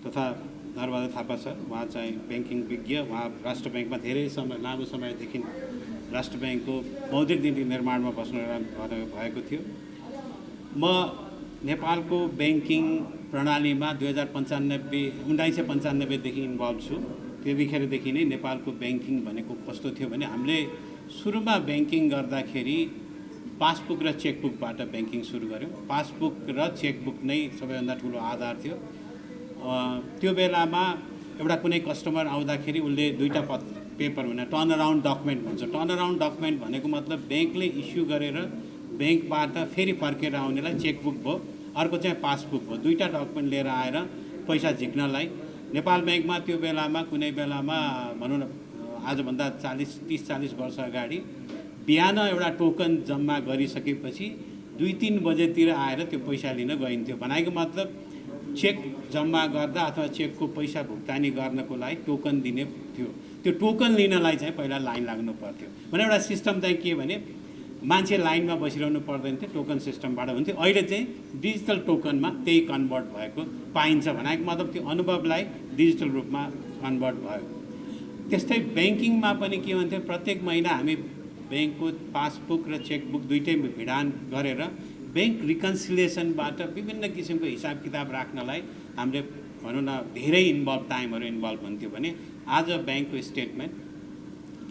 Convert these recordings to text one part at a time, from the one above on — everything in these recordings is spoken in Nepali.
तथा नरबहादुर थापा सर, उहाँ चाहिँ ब्याङ्किङ विज्ञ। उहाँ राष्ट्र ब्याङ्कमा धेरै समय लामो समयदेखि राष्ट्र ब्याङ्कको मौद्रिक नीति निर्माणमा भएको थियो। म नेपालको ब्याङ्किङ प्रणालीमा 1995देखि इन्भल्भ छु। त्यतिखेरदेखि नै नेपालको ब्याङ्किङ भनेको कस्तो थियो भने हामीले सुरुमा ब्याङ्किङ गर्दाखेरि पासबुक र चेकबुकबाट ब्याङ्किङ सुरु गऱ्यौँ। पासबुक र चेकबुक नै सबैभन्दा ठुलो आधार थियो। त्यो बेलामा एउटा कुनै कस्टमर आउँदाखेरि उसले दुईटा पेपर भने टर्न अराउन्ड डकुमेन्ट भन्छ। टर्न अराउन्ड डकुमेन्ट भनेको मतलब ब्याङ्कले इस्यु गरेर ब्याङ्कबाट फेरि फर्केर आउनेलाई चेकबुक भयो, अर्को चाहिँ पासबुक भयो। दुईटा डकुमेन्ट लिएर आएर पैसा झिक्नलाई नेपाल ब्याङ्कमा त्यो बेलामा कुनै बेलामा भनौँ न आजभन्दा 30-40 वर्ष अगाडि बिहान एउटा टोकन जम्मा गरिसकेपछि 2-3 बजेतिर आएर त्यो पैसा लिन गइन्थ्यो। भनेको मतलब चेक जम्मा गर्दा अथवा चेकको पैसा भुक्तानी गर्नको लागि टोकन दिने थियो। त्यो टोकन लिनलाई चाहिँ पहिला लाइन लाग्नु पर्थ्यो। भने एउटा सिस्टम चाहिँ के भने मान्छे लाइनमा बसिरहनु पर्दैन थियो, टोकन सिस्टमबाट हुन्थ्यो। अहिले चाहिँ डिजिटल टोकनमा त्यही कन्भर्ट भएको पाइन्छ। भनेको मतलब त्यो अनुभवलाई डिजिटल रूपमा कन्भर्ट भयो। त्यस्तै ब्याङ्किङमा पनि के हुन्थ्यो, प्रत्येक महिना हामी ब्याङ्कको पासबुक र चेकबुक दुइटै भिडान गरेर ब्याङ्क रिकन्सिलिएसनबाट विभिन्न किसिमको हिसाब किताब राख्नलाई हामीले भनौँ न धेरै टाइमहरू इन्भल्भ हुन्थ्यो। भने आज ब्याङ्कको स्टेटमेन्ट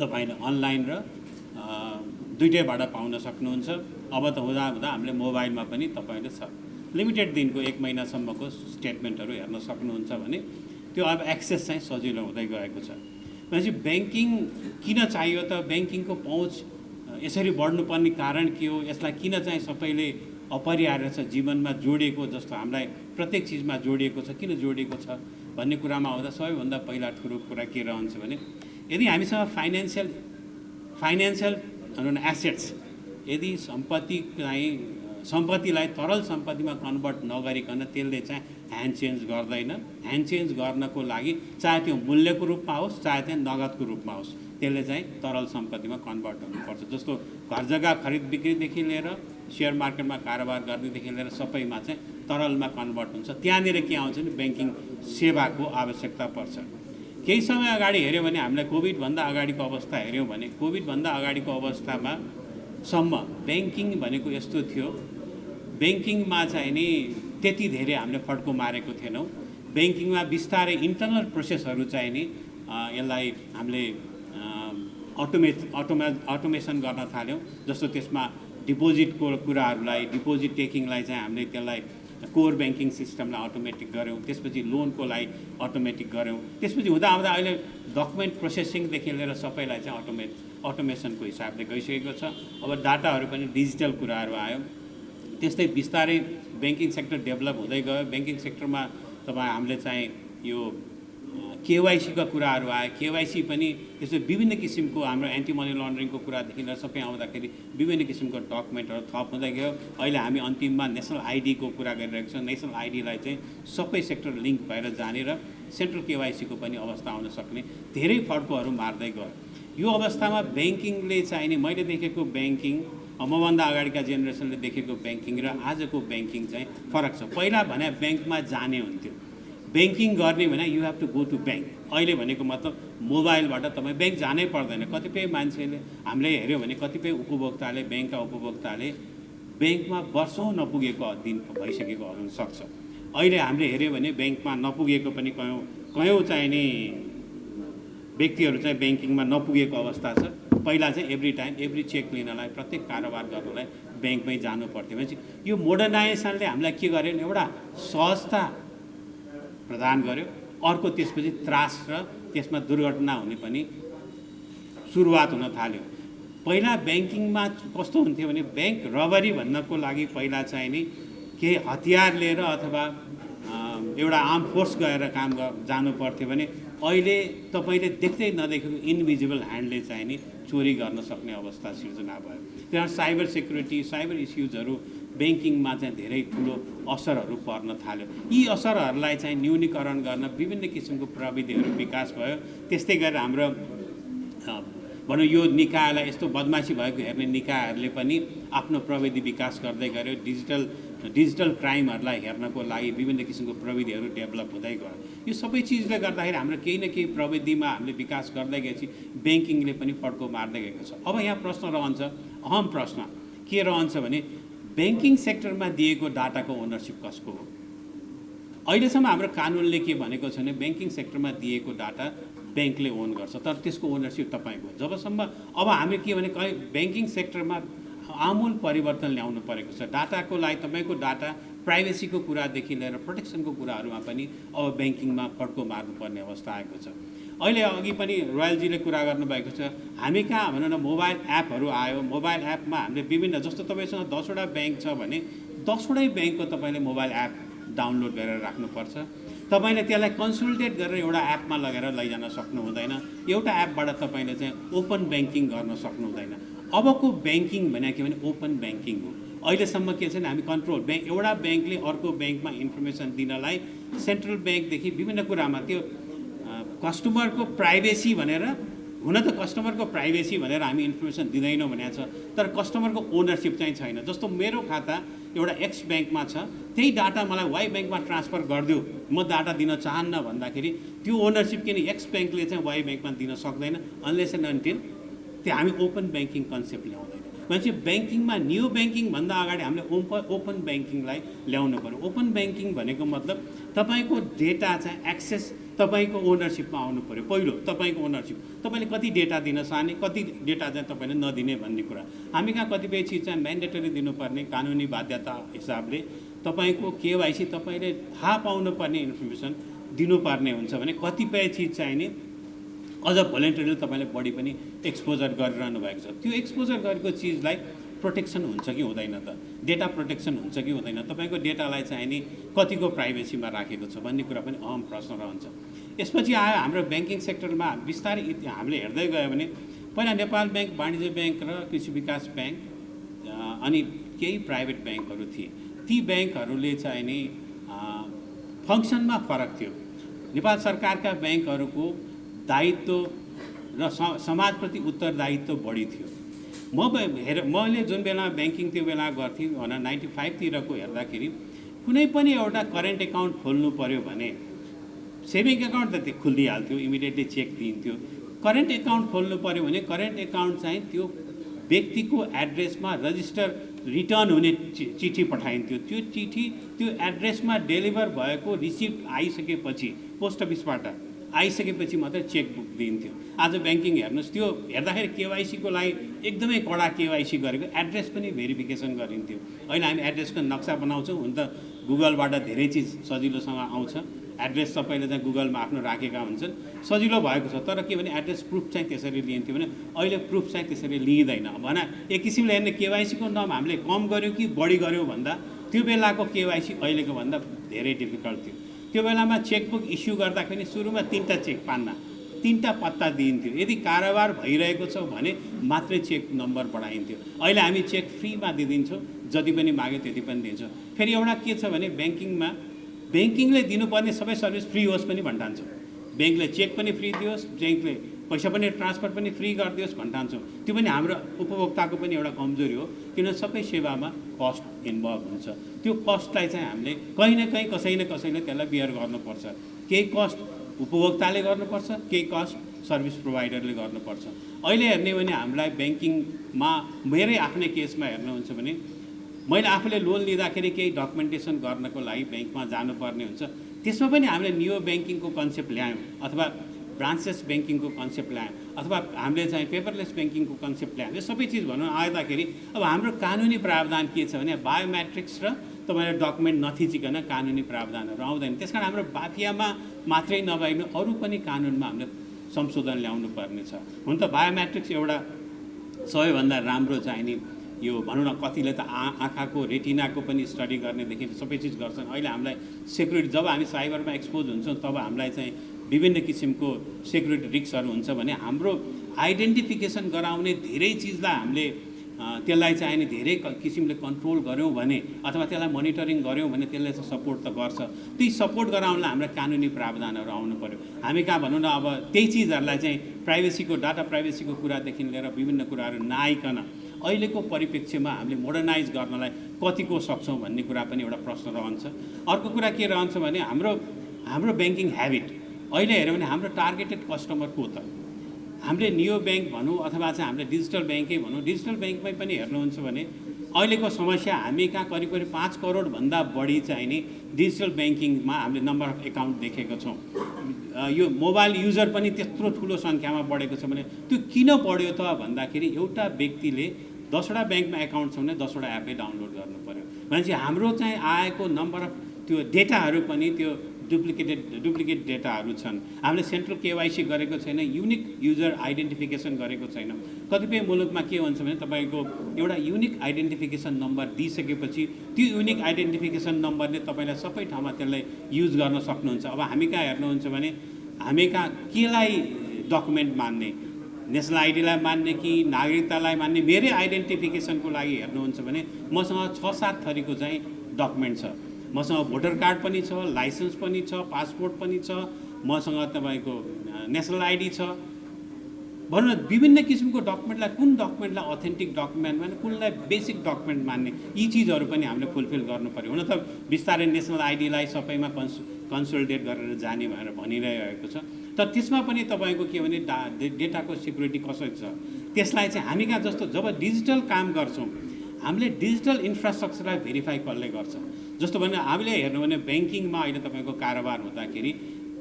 तपाईँले अनलाइन र दुइटैबाट पाउन सक्नुहुन्छ। अब त हुँदा हामीले मोबाइलमा पनि तपाईँले लिमिटेड दिनको 1 महिनासम्मको स्टेटमेन्टहरू हेर्न सक्नुहुन्छ। भने त्यो अब एक्सेस चाहिँ सजिलो हुँदै गएको छ। भनेपछि ब्याङ्किङ किन चाहियो त? ब्याङ्किङको पहुँच यसरी बढ्नुपर्ने कारण के हो? यसलाई किन चाहिँ सबैले अपरिहार्य छ, जीवनमा जोडिएको जस्तो हामीलाई प्रत्येक चिजमा जोडिएको छ, किन जोडिएको छ भन्ने कुरामा आउँदा सबैभन्दा पहिला ठुलो कुरा के रहन्छ भने यदि हामीसँग फाइनेन्सियल एसेट्स यदि सम्पत्तिलाई तरल सम्पत्तिमा कन्भर्ट नगरिकन त्यसले चाहिँ ह्यान्ड चेन्ज गर्दैन। ह्यान्ड चेन्ज गर्नको लागि चाहे त्यो मूल्यको रूपमा होस् चाहे त्यो नगदको रूपमा होस्, त्यसले चाहिँ तरल सम्पत्तिमा कन्भर्ट हुनुपर्छ। जस्तो घर जग्गा खरिद बिक्रीदेखि लिएर सेयर मार्केटमा कारोबार गर्नेदेखि लिएर सबैमा चाहिँ तरलमा कन्भर्ट हुन्छ। त्यहाँनिर के आउँछ भने ब्याङ्किङ सेवाको आवश्यकता पर्छ। केही समय अगाडि हेऱ्यौँ भने हामीलाई कोभिडभन्दा अगाडिको अवस्था हेऱ्यौँ भने कोभिडभन्दा अगाडिको अवस्थामा सम्म ब्याङ्किङ भनेको यस्तो थियो, ब्याङ्किङमा चाहिँ नि त्यति धेरै हामीले फड्को मारेको थिएनौँ। ब्याङ्किङमा बिस्तारै इन्टरनल प्रोसेसहरू चाहिँ नि यसलाई हामीले अटोमेसन गर्न थाल्यौँ। जस्तो त्यसमा डिपोजिटको कुराहरूलाई, डिपोजिट टेकिङलाई चाहिँ हामीले त्यसलाई कोर ब्याङ्किङ सिस्टमलाई अटोमेटिक गऱ्यौँ। त्यसपछि लोनको लागि अटोमेटिक गऱ्यौँ। त्यसपछि हुँदा अहिले डकुमेन्ट प्रोसेसिङदेखि लिएर सबैलाई चाहिँ अटोमेसनको हिसाबले गइसकेको छ। अब डाटाहरू पनि डिजिटल कुराहरू आयो। त्यस्तै बिस्तारै ब्याङ्किङ सेक्टर डेभलप हुँदै गयो। ब्याङ्किङ सेक्टरमा हामीले चाहिँ यो केवाइसीका कुराहरू आयो। केवाइसी पनि त्यस्तै विभिन्न किसिमको हाम्रो एन्टी मनी लन्ड्रिङको कुरादेखि लिएर सबै आउँदाखेरि विभिन्न किसिमको डकुमेन्टहरू थप हुँदै गयो। अहिले हामी अन्तिममा नेसनल आइडीको कुरा गरिरहेको छौँ। नेसनल आइडीलाई चाहिँ सबै सेक्टर लिङ्क भएर जाने र सेन्ट्रल केवाइसीको पनि अवस्था आउन सक्ने धेरै फड्कोहरू मार्दै गयो। यो अवस्थामा ब्याङ्किङले चाहिँ नि मैले देखेको ब्याङ्किङ, मभन्दा अगाडिका जेनेरेसनले देखेको ब्याङ्किङ र आजको ब्याङ्किङ चाहिँ फरक छ। पहिला भने ब्याङ्कमा जाने हुन्थ्यो, ब्याङ्किङ गर्ने भने you have to go to bank. अहिले भनेको मतलब मोबाइलबाट तपाईँ ब्याङ्क जानै पर्दैन। कतिपय मान्छेले हामीले हेऱ्यौँ भने कतिपय उपभोक्ताले, ब्याङ्कका उपभोक्ताले ब्याङ्कमा वर्षौँ नपुगेको दिन भइसकेको हुनसक्छ। अहिले हामीले हेऱ्यौँ भने ब्याङ्कमा नपुगेको पनि कयौँ चाहिँ नि व्यक्तिहरू चाहिँ ब्याङ्किङमा नपुगेको अवस्था छ। पहिला चाहिँ एभ्री चेक लिनलाई, प्रत्येक कारोबार गर्नलाई ब्याङ्कमै जानु पर्थ्यो। भनेपछि यो मोडर्नाइजेसनले हामीलाई के गर्यो भने एउटा सहजता प्रदान गर्यो। अर्को त्यसपछि त्रास र त्यसमा दुर्घटना हुने पनि सुरुवात हुन थाल्यो। पहिला ब्याङ्किङमा कस्तो हुन्थ्यो भने ब्याङ्क रबरी भन्नको लागि पहिला चाहिँ नि केही हतियार लिएर अथवा एउटा आर्म फोर्स गएर काम जानु पर्थ्यो भने अहिले तपाईँले देख्दै नदेखेको इन्भिजिबल ह्यान्डले चाहिँ नि चोरी गर्न सक्ने अवस्था सिर्जना भयो। त्यहाँ साइबर सेक्युरिटी, साइबर इस्युजहरू ब्याङ्किङमा चाहिँ धेरै ठुलो असरहरू पर्न थाल्यो। यी असरहरूलाई चाहिँ न्यूनीकरण गर्न विभिन्न किसिमको प्रविधिहरू विकास भयो। त्यस्तै गरेर हाम्रो भनौँ यो निकायलाई, यस्तो बदमासी भएको हेर्ने निकायहरूले पनि आफ्नो प्रविधि विकास गर्दै गऱ्यो। डिजिटल डिजिटल क्राइमहरूलाई हेर्नको लागि विभिन्न किसिमको प्रविधिहरू डेभलप हुँदै गयो। यो सबै चिजले गर्दाखेरि हाम्रो केही न केही प्रविधिमा हामीले विकास गर्दै गएपछि ब्याङ्किङले पनि पड्को मार्दै गएको छ। अब यहाँ प्रश्न रहन्छ, अहम प्रश्न के रहन्छ भने ब्याङ्किङ सेक्टरमा दिएको डाटाको ओनरसिप कसको हो? अहिलेसम्म हाम्रो कानुनले के भनेको छ भने ब्याङ्किङ सेक्टरमा दिएको डाटा ब्याङ्कले ओन गर्छ, तर त्यसको ओनरसिप तपाईँको। जबसम्म अब हामी के भने कहीँ ब्याङ्किङ सेक्टरमा आमूल परिवर्तन ल्याउनु परेको छ। डाटाको लागि तपाईँको डाटा प्राइभेसीको कुरादेखि लिएर प्रोटेक्सनको कुराहरूमा पनि अब ब्याङ्किङमा पड्को मार्नुपर्ने अवस्था आएको छ। अहिले अघि पनि रोयलजीले कुरा गर्नुभएको छ, हामी कहाँ भनौँ न मोबाइल एपहरू आयो। मोबाइल एपमा हामीले विभिन्न, जस्तो तपाईँसँग 10वटा ब्याङ्क छ भने 10वटै ब्याङ्कको तपाईँले मोबाइल एप डाउनलोड गरेर राख्नुपर्छ। तपाईँले त्यसलाई कन्सल्टेट गरेर एउटा एपमा लगेर लैजान सक्नु हुँदैन। एउटा एपबाट तपाईँले चाहिँ ओपन ब्याङ्किङ गर्न सक्नु हुँदैन। अबको ब्याङ्किङ भने के भने ओपन ब्याङ्किङ हो। अहिलेसम्म के छ भने हामी कन्ट्रोल एउटा ब्याङ्कले अर्को ब्याङ्कमा इन्फर्मेसन दिनलाई सेन्ट्रल ब्याङ्कदेखि विभिन्न कुरामा त्यो कस्टमरको प्राइभेसी भनेर, हुन त कस्टमरको प्राइभेसी भनेर हामी इन्फर्मेसन दिँदैनौँ भनेको छ, तर कस्टमरको ओनरसिप चाहिँ छैन। जस्तो मेरो खाता एउटा एक्स ब्याङ्कमा छ, त्यही डाटा मलाई वाइ ब्याङ्कमा ट्रान्सफर गरिदियो, म डाटा दिन चाहन्न भन्दाखेरि त्यो ओनरसिप किन एक्स ब्याङ्कले चाहिँ वाइ ब्याङ्कमा दिन सक्दैन अनलेस एन्ड अन्टिल त्यो हामी ओपन ब्याङ्किङ कन्सेप्ट ल्याउँदैन। भनेपछि ब्याङ्किङमा न्यू ब्याङ्किङ भन्दा अगाडि हामीले ओपन ब्याङ्किङलाई ल्याउनु पऱ्यो। ओपन ब्याङ्किङ भनेको मतलब तपाईँको डेटा चाहिँ एक्सेस तपाईँको ओनरसिपमा आउनु पऱ्यो। पहिलो तपाईँको ओनरसिप, तपाईँले कति डेटा दिन चाहने, कति डेटा चाहिँ तपाईँले नदिने भन्ने कुरा। हामी कहाँ कतिपय चिज चाहिँ म्यान्डेटरी दिनुपर्ने कानुनी बाध्यता हिसाबले तपाईँको केवाइसी तपाईँले थाहा पाउनुपर्ने इन्फर्मेसन दिनुपर्ने हुन्छ भने कतिपय चिज चाहिने अझ भोलिन्टरीले तपाईँले बढी पनि एक्सपोजर गरिरहनु भएको छ। त्यो एक्सपोजर गरेको चिजलाई प्रोटेक्सन हुन्छ कि हुँदैन त, डेटा प्रोटेक्सन हुन्छ कि हुँदैन, तपाईँको डेटालाई चाहिँ नि कतिको प्राइभेसीमा राखेको छ भन्ने कुरा पनि अहम प्रश्न रहन्छ। यसपछि आयो हाम्रो ब्याङ्किङ सेक्टरमा बिस्तारै हामीले हेर्दै गयो भने पहिला नेपाल ब्याङ्क, वाणिज्य ब्याङ्क र कृषि विकास ब्याङ्क अनि केही प्राइभेट ब्याङ्कहरू थिए। ती ब्याङ्कहरूले चाहिँ नि फङ्सनमा फरक थियो। नेपाल सरकारका ब्याङ्कहरूको दायित्व र समाजप्रति उत्तरदायित्व बढी थियो। मैले जुन बेला ब्याङ्किङ त्यो बेला गर्थेँ 95 तिरको हेर्दाखेरि कुनै पनि एउटा करेन्ट एकाउन्ट खोल्नु पऱ्यो भने सेभिङ एकाउन्ट त त्यो खुलिहाल्थ्यो, इमिडिएटली चेक दिइन्थ्यो। करेन्ट एकाउन्ट खोल्नु पऱ्यो भने करेन्ट एकाउन्ट चाहिँ त्यो व्यक्तिको एड्रेसमा रजिस्टर रिटर्न हुने चिठी पठाइन्थ्यो। त्यो चिठी त्यो एड्रेसमा डेलिभर भएको रिसिप्ट आइसकेपछि पोस्ट अफिसबाट आइसकेपछि मात्रै चेकबुक दिइन्थ्यो। आज ब्याङ्किङ हेर्नुहोस्, त्यो हेर्दाखेरि केवाइसीको लागि एकदमै कडा केवाइसी गरेको, एड्रेस पनि भेरिफिकेसन गरिन्थ्यो। अहिले हामी एड्रेसको नक्सा बनाउँछौँ, हुन त गुगलबाट धेरै चिज सजिलोसँग आउँछ। एड्रेस सबैले चाहिँ गुगलमा आफ्नो राखेका हुन्छन्, सजिलो भएको छ। तर के भने एड्रेस प्रुफ चाहिँ त्यसरी लिइन्थ्यो भने अहिले प्रुफ चाहिँ त्यसरी लिइँदैन। भना एक किसिमले हेर्ने केवाइसीको नाम हामीले कम गऱ्यौँ कि बढी गऱ्यौँ भन्दा त्यो बेलाको केवाइसी अहिलेको भन्दा धेरै डिफिकल्ट थियो। त्यो बेलामा चेकबुक इस्यु गर्दाखेरि सुरुमा 3टा चेक पान्ना 3टा पत्ता दिइन्थ्यो। यदि कारोबार भइरहेको छ भने मात्रै चेक नम्बर बढाइन्थ्यो। अहिले हामी चेक फ्रीमा दिइदिन्छौँ, जति पनि माग्यो त्यति पनि दिन्छौँ। फेरि एउटा के छ भने ब्याङ्किङमा ब्याङ्किङले दिनुपर्ने सबै सर्भिस फ्री होस् पनि भन्ठान्छौँ। ब्याङ्कले चेक पनि फ्री दियोस्, ब्याङ्कले पैसा पनि ट्रान्सफर पनि फ्री गरिदियोस् भन्ठान्छौँ। त्यो पनि हाम्रो उपभोक्ताको पनि एउटा कमजोरी हो, किन सबै सेवामा कस्ट इन्भल्भ हुन्छ। त्यो कस्टलाई चाहिँ हामीले कहीँ न कहीँ कसै न कसैले त्यसलाई बियर गर्नुपर्छ। केही कस्ट उपभोक्ताले गर्नुपर्छ, केही कस्ट सर्भिस प्रोभाइडरले गर्नुपर्छ। अहिले हेर्ने भने हामीलाई ब्याङ्किङमा मेरै आफ्नै केसमा हेर्नुहुन्छ भने मैले आफूले लोन लिँदाखेरि केही डकुमेन्टेसन गर्नको लागि ब्याङ्कमा जानुपर्ने हुन्छ। त्यसमा पनि हामीले न्यू ब्याङ्किङको कन्सेप्ट ल्यायौँ अथवा ब्रान्चेस ब्याङ्किङको कन्सेप्ट ल्यायौँ अथवा हामीले चाहिँ पेपरलेस ब्याङ्किङको कन्सेप्ट ल्यायौँ। यो सबै चिज भनौँ आउँदाखेरि अब हाम्रो कानुनी प्रावधान के छ भने बायोमेट्रिक्स र तपाईँले डकुमेन्ट नथिचिकन कानुनी प्रावधानहरू आउँदैन। त्यस कारण हाम्रो बाफियामा मात्रै नभइकन अरू पनि कानुनमा हामीले संशोधन ल्याउनु पर्ने छ। हुन त बायोमेट्रिक्स एउटा सबैभन्दा राम्रो चाहिँ नि यो भनौँ न, कतिले त आँखाको रेटिनाको पनि स्टडी गर्नेदेखि सबै चिज गर्छन्। अहिले हामीलाई सेक्युरिटी, जब हामी साइबरमा एक्सपोज हुन्छौँ तब हामीलाई चाहिँ विभिन्न किसिमको सेक्युरिटी रिस्कहरू हुन्छ भने हाम्रो आइडेन्टिफिकेसन गराउने धेरै चिजलाई हामीले त्यसलाई चाहिँ नि धेरै किसिमले कन्ट्रोल गऱ्यौँ भने अथवा त्यसलाई मोनिटरिङ गऱ्यौँ भने त्यसले चाहिँ सपोर्ट त गर्छ। त्यही सपोर्ट गराउनलाई हाम्रो कानुनी प्रावधानहरू आउनु पऱ्यो। हामी कहाँ भनौँ न, अब त्यही चिजहरूलाई चाहिँ प्राइभेसीको डाटा प्राइभेसीको कुरादेखि लिएर विभिन्न कुराहरू नआइकन अहिलेको परिप्रेक्ष्यमा हामीले मोडर्नाइज गर्नलाई कतिको सक्छौँ भन्ने कुरा पनि एउटा प्रश्न रहन्छ। अर्को कुरा के रहन्छ भने हाम्रो ब्याङ्किङ ह्याबिट अहिले हेऱ्यौँ भने हाम्रो टार्गेटेड कस्टमर को त? हामीले नियो ब्याङ्क भनौँ अथवा चाहिँ हामीले डिजिटल ब्याङ्कै भनौँ, डिजिटल ब्याङ्कमै पनि हेर्नुहुन्छ भने अहिलेको समस्या हामी कहाँ करिब 5 करोडभन्दा बढी चाहिँ नि डिजिटल ब्याङ्किङमा हामीले नम्बर अफ एकाउन्ट देखेको छौँ। यो मोबाइल युजर पनि त्यत्रो ठुलो सङ्ख्यामा बढेको छ भने त्यो किन बढ्यो त भन्दाखेरि एउटा व्यक्तिले 10वटा ब्याङ्कमा एकाउन्ट छ भने 10वटा एपै डाउनलोड गर्नु पर्यो। भनेपछि हाम्रो चाहिँ आएको नम्बर अफ त्यो डेटाहरू पनि त्यो डुप्लिकेट डेटाहरू छन्। हामीले सेन्ट्रल केवाइसी गरेको छैन, युनिक युजर आइडेन्टिफिकेसन गरेको छैन। कतिपय मुलुकमा के हुन्छ भने तपाईँको एउटा युनिक आइडेन्टिफिकेसन नम्बर दिइसकेपछि त्यो युनिक आइडेन्टिफिकेसन नम्बरले तपाईँलाई सबै ठाउँमा त्यसलाई युज गर्न सक्नुहुन्छ। अब हामी कहाँ हेर्नुहुन्छ भने हामी कहाँ केलाई डकुमेन्ट मान्ने, नेसनल आइडीलाई मान्ने कि नागरिकतालाई मान्ने? मेरै आइडेन्टिफिकेसनको लागि हेर्नुहुन्छ भने मसँग 6-7 थरीको चाहिँ डकुमेन्ट छ। मसँग भोटर कार्ड पनि छ, लाइसेन्स पनि छ, पासपोर्ट पनि छ, मसँग तपाईँको नेसनल आइडी छ। भनौँ न विभिन्न किसिमको डकुमेन्टलाई कुन डकुमेन्टलाई अथेन्टिक डकुमेन्ट मान्ने, कुनलाई बेसिक डकुमेन्ट मान्ने, यी चिजहरू पनि हामीले फुलफिल गर्नु पऱ्यो। हुन त बिस्तारै नेसनल आइडीलाई सबैमा कन्सोलिडेट गरेर जाने भनेर भनिरहेको छ, तर त्यसमा पनि तपाईँको के भने डेटाको सिक्युरिटी कसरी छ त्यसलाई चाहिँ हामी कहाँ जस्तो जब डिजिटल काम गर्छौँ हामीले डिजिटल इन्फ्रास्ट्रक्चरलाई भेरिफाई कसले गर्छ? जस्तो भने हामीले हेर्नु भने ब्याङ्किङमा अहिले तपाईँको कारोबार हुँदाखेरि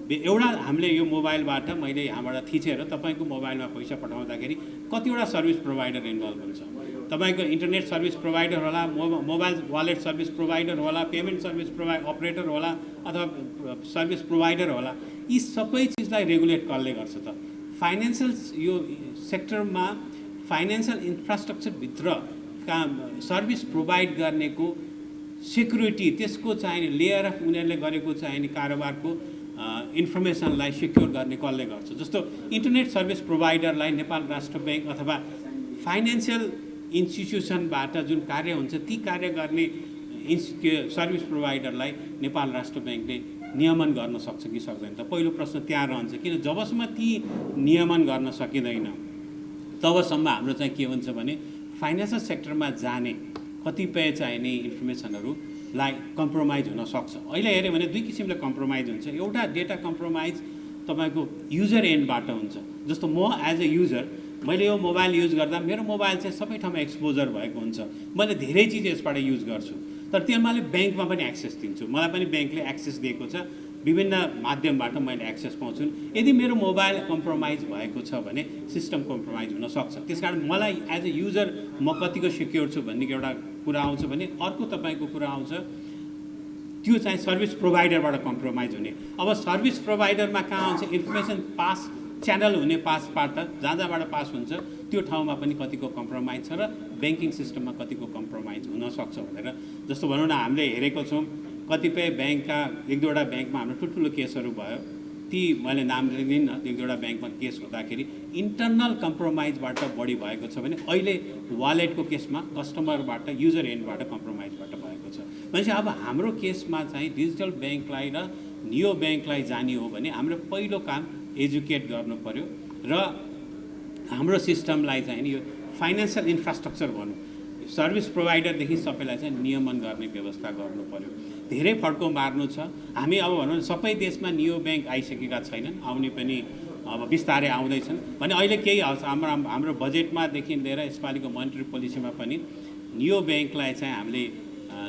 एउटा हामीले यो मोबाइलबाट मैले यहाँबाट थिचेर तपाईँको मोबाइलमा पैसा पठाउँदाखेरि कतिवटा सर्भिस प्रोभाइडर इन्भल्भ हुन्छ। तपाईँको इन्टरनेट सर्भिस प्रोभाइडर होला, मोबाइल वालेट सर्भिस प्रोभाइडर होला, पेमेन्ट सर्भिस अपरेटर होला अथवा सर्भिस प्रोभाइडर होला। यी सबै चिजलाई रेगुलेट कसले गर्छ त? फाइनेन्सियल यो सेक्टरमा फाइनेन्सियल इन्फ्रास्ट्रक्चरभित्र काम सर्भिस प्रोभाइड गर्नेको सेक्युरिटी त्यसको चाहिने लेयर अफ उनीहरूले गरेको चाहिने कारोबारको इन्फर्मेसनलाई सिक्योर गर्ने कसले गर्छ? जस्तो इन्टरनेट सर्भिस प्रोभाइडरलाई नेपाल राष्ट्र ब्याङ्क अथवा फाइनेन्सियल इन्स्टिट्युसनबाट जुन कार्य हुन्छ ती कार्य गर्ने सर्भिस प्रोभाइडरलाई नेपाल राष्ट्र ब्याङ्कले नियमन गर्न सक्छ कि सक्दैन त? पहिलो प्रश्न त्यहाँ रहन्छ। किन जबसम्म ती नियमन गर्न सकिँदैन तबसम्म हाम्रो चाहिँ के हुन्छ भने फाइनेन्सियल सेक्टरमा जाने कतिपय चाहिने इन्फर्मेसनहरूलाई कम्प्रोमाइज हुन सक्छ। अहिले हेऱ्यो भने दुई किसिमले कम्प्रोमाइज हुन्छ। एउटा डेटा कम्प्रोमाइज तपाईँको युजर एन्डबाट हुन्छ। जस्तो म एज अ युजर मैले यो मोबाइल युज गर्दा मेरो मोबाइल चाहिँ सबै ठाउँमा एक्सपोजर भएको हुन्छ, मैले धेरै चिज यसबाट युज गर्छु, तर त्यसमाले ब्याङ्कमा पनि एक्सेस दिन्छु, मलाई पनि ब्याङ्कले एक्सेस दिएको छ, विभिन्न माध्यमबाट मैले एक्सेस पाउँछु। यदि मेरो मोबाइल कम्प्रोमाइज भएको छ भने सिस्टम कम्प्रोमाइज हुनसक्छ। त्यसकारण मलाई एज अ युजर म कतिको सिक्योर छु भन्ने एउटा कुरा आउँछ भने अर्को तपाईँको कुरा आउँछ त्यो चाहिँ सर्भिस प्रोभाइडरबाट कम्प्रोमाइज हुने। अब सर्भिस प्रोभाइडरमा कहाँ आउँछ इन्फर्मेसन पास च्यानल हुने पासबाट जहाँबाट पास हुन्छ त्यो ठाउँमा पनि कतिको कम्प्रोमाइज छ र ब्याङ्किङ सिस्टममा कतिको कम्प्रोमाइज हुनसक्छ भनेर। जस्तो भनौँ न हामीले हेरेको छौँ कतिपय ब्याङ्कका एक दुईवटा ब्याङ्कमा हाम्रो ठुल्ठुलो केसहरू भयो, ती मैले नाम लिँदिनँ, एक दुईवटा ब्याङ्कमा केस हुँदाखेरि इन्टरनल कम्प्रोमाइजबाट बढी भएको छ भने अहिले वालेटको केसमा कस्टमरबाट युजर एन्डबाट कम्प्रोमाइजबाट भएको छ। भनेपछि अब हाम्रो केसमा चाहिँ डिजिटल ब्याङ्कलाई र नियो ब्याङ्कलाई जाने हो भने हाम्रो पहिलो काम एजुकेट गर्नु पर्यो र हाम्रो सिस्टमलाई चाहिँ यो फाइनेन्सियल इन्फ्रास्ट्रक्चर भनौँ सर्भिस प्रोभाइडरदेखि सबैलाई चाहिँ नियमन गर्ने व्यवस्था गर्नु पर्यो। धेरै फड्को मार्नु छ। हामी अब भनौँ सबै देशमा नियो ब्याङ्क आइसकेका छैनन्, आउने पनि अब बिस्तारै आउँदैछन् भने अहिले केही हाम्रो बजेटमादेखि लिएर यसपालिको मोनिटरी पोलिसीमा पनि नियो ब्याङ्कलाई चाहिँ हामीले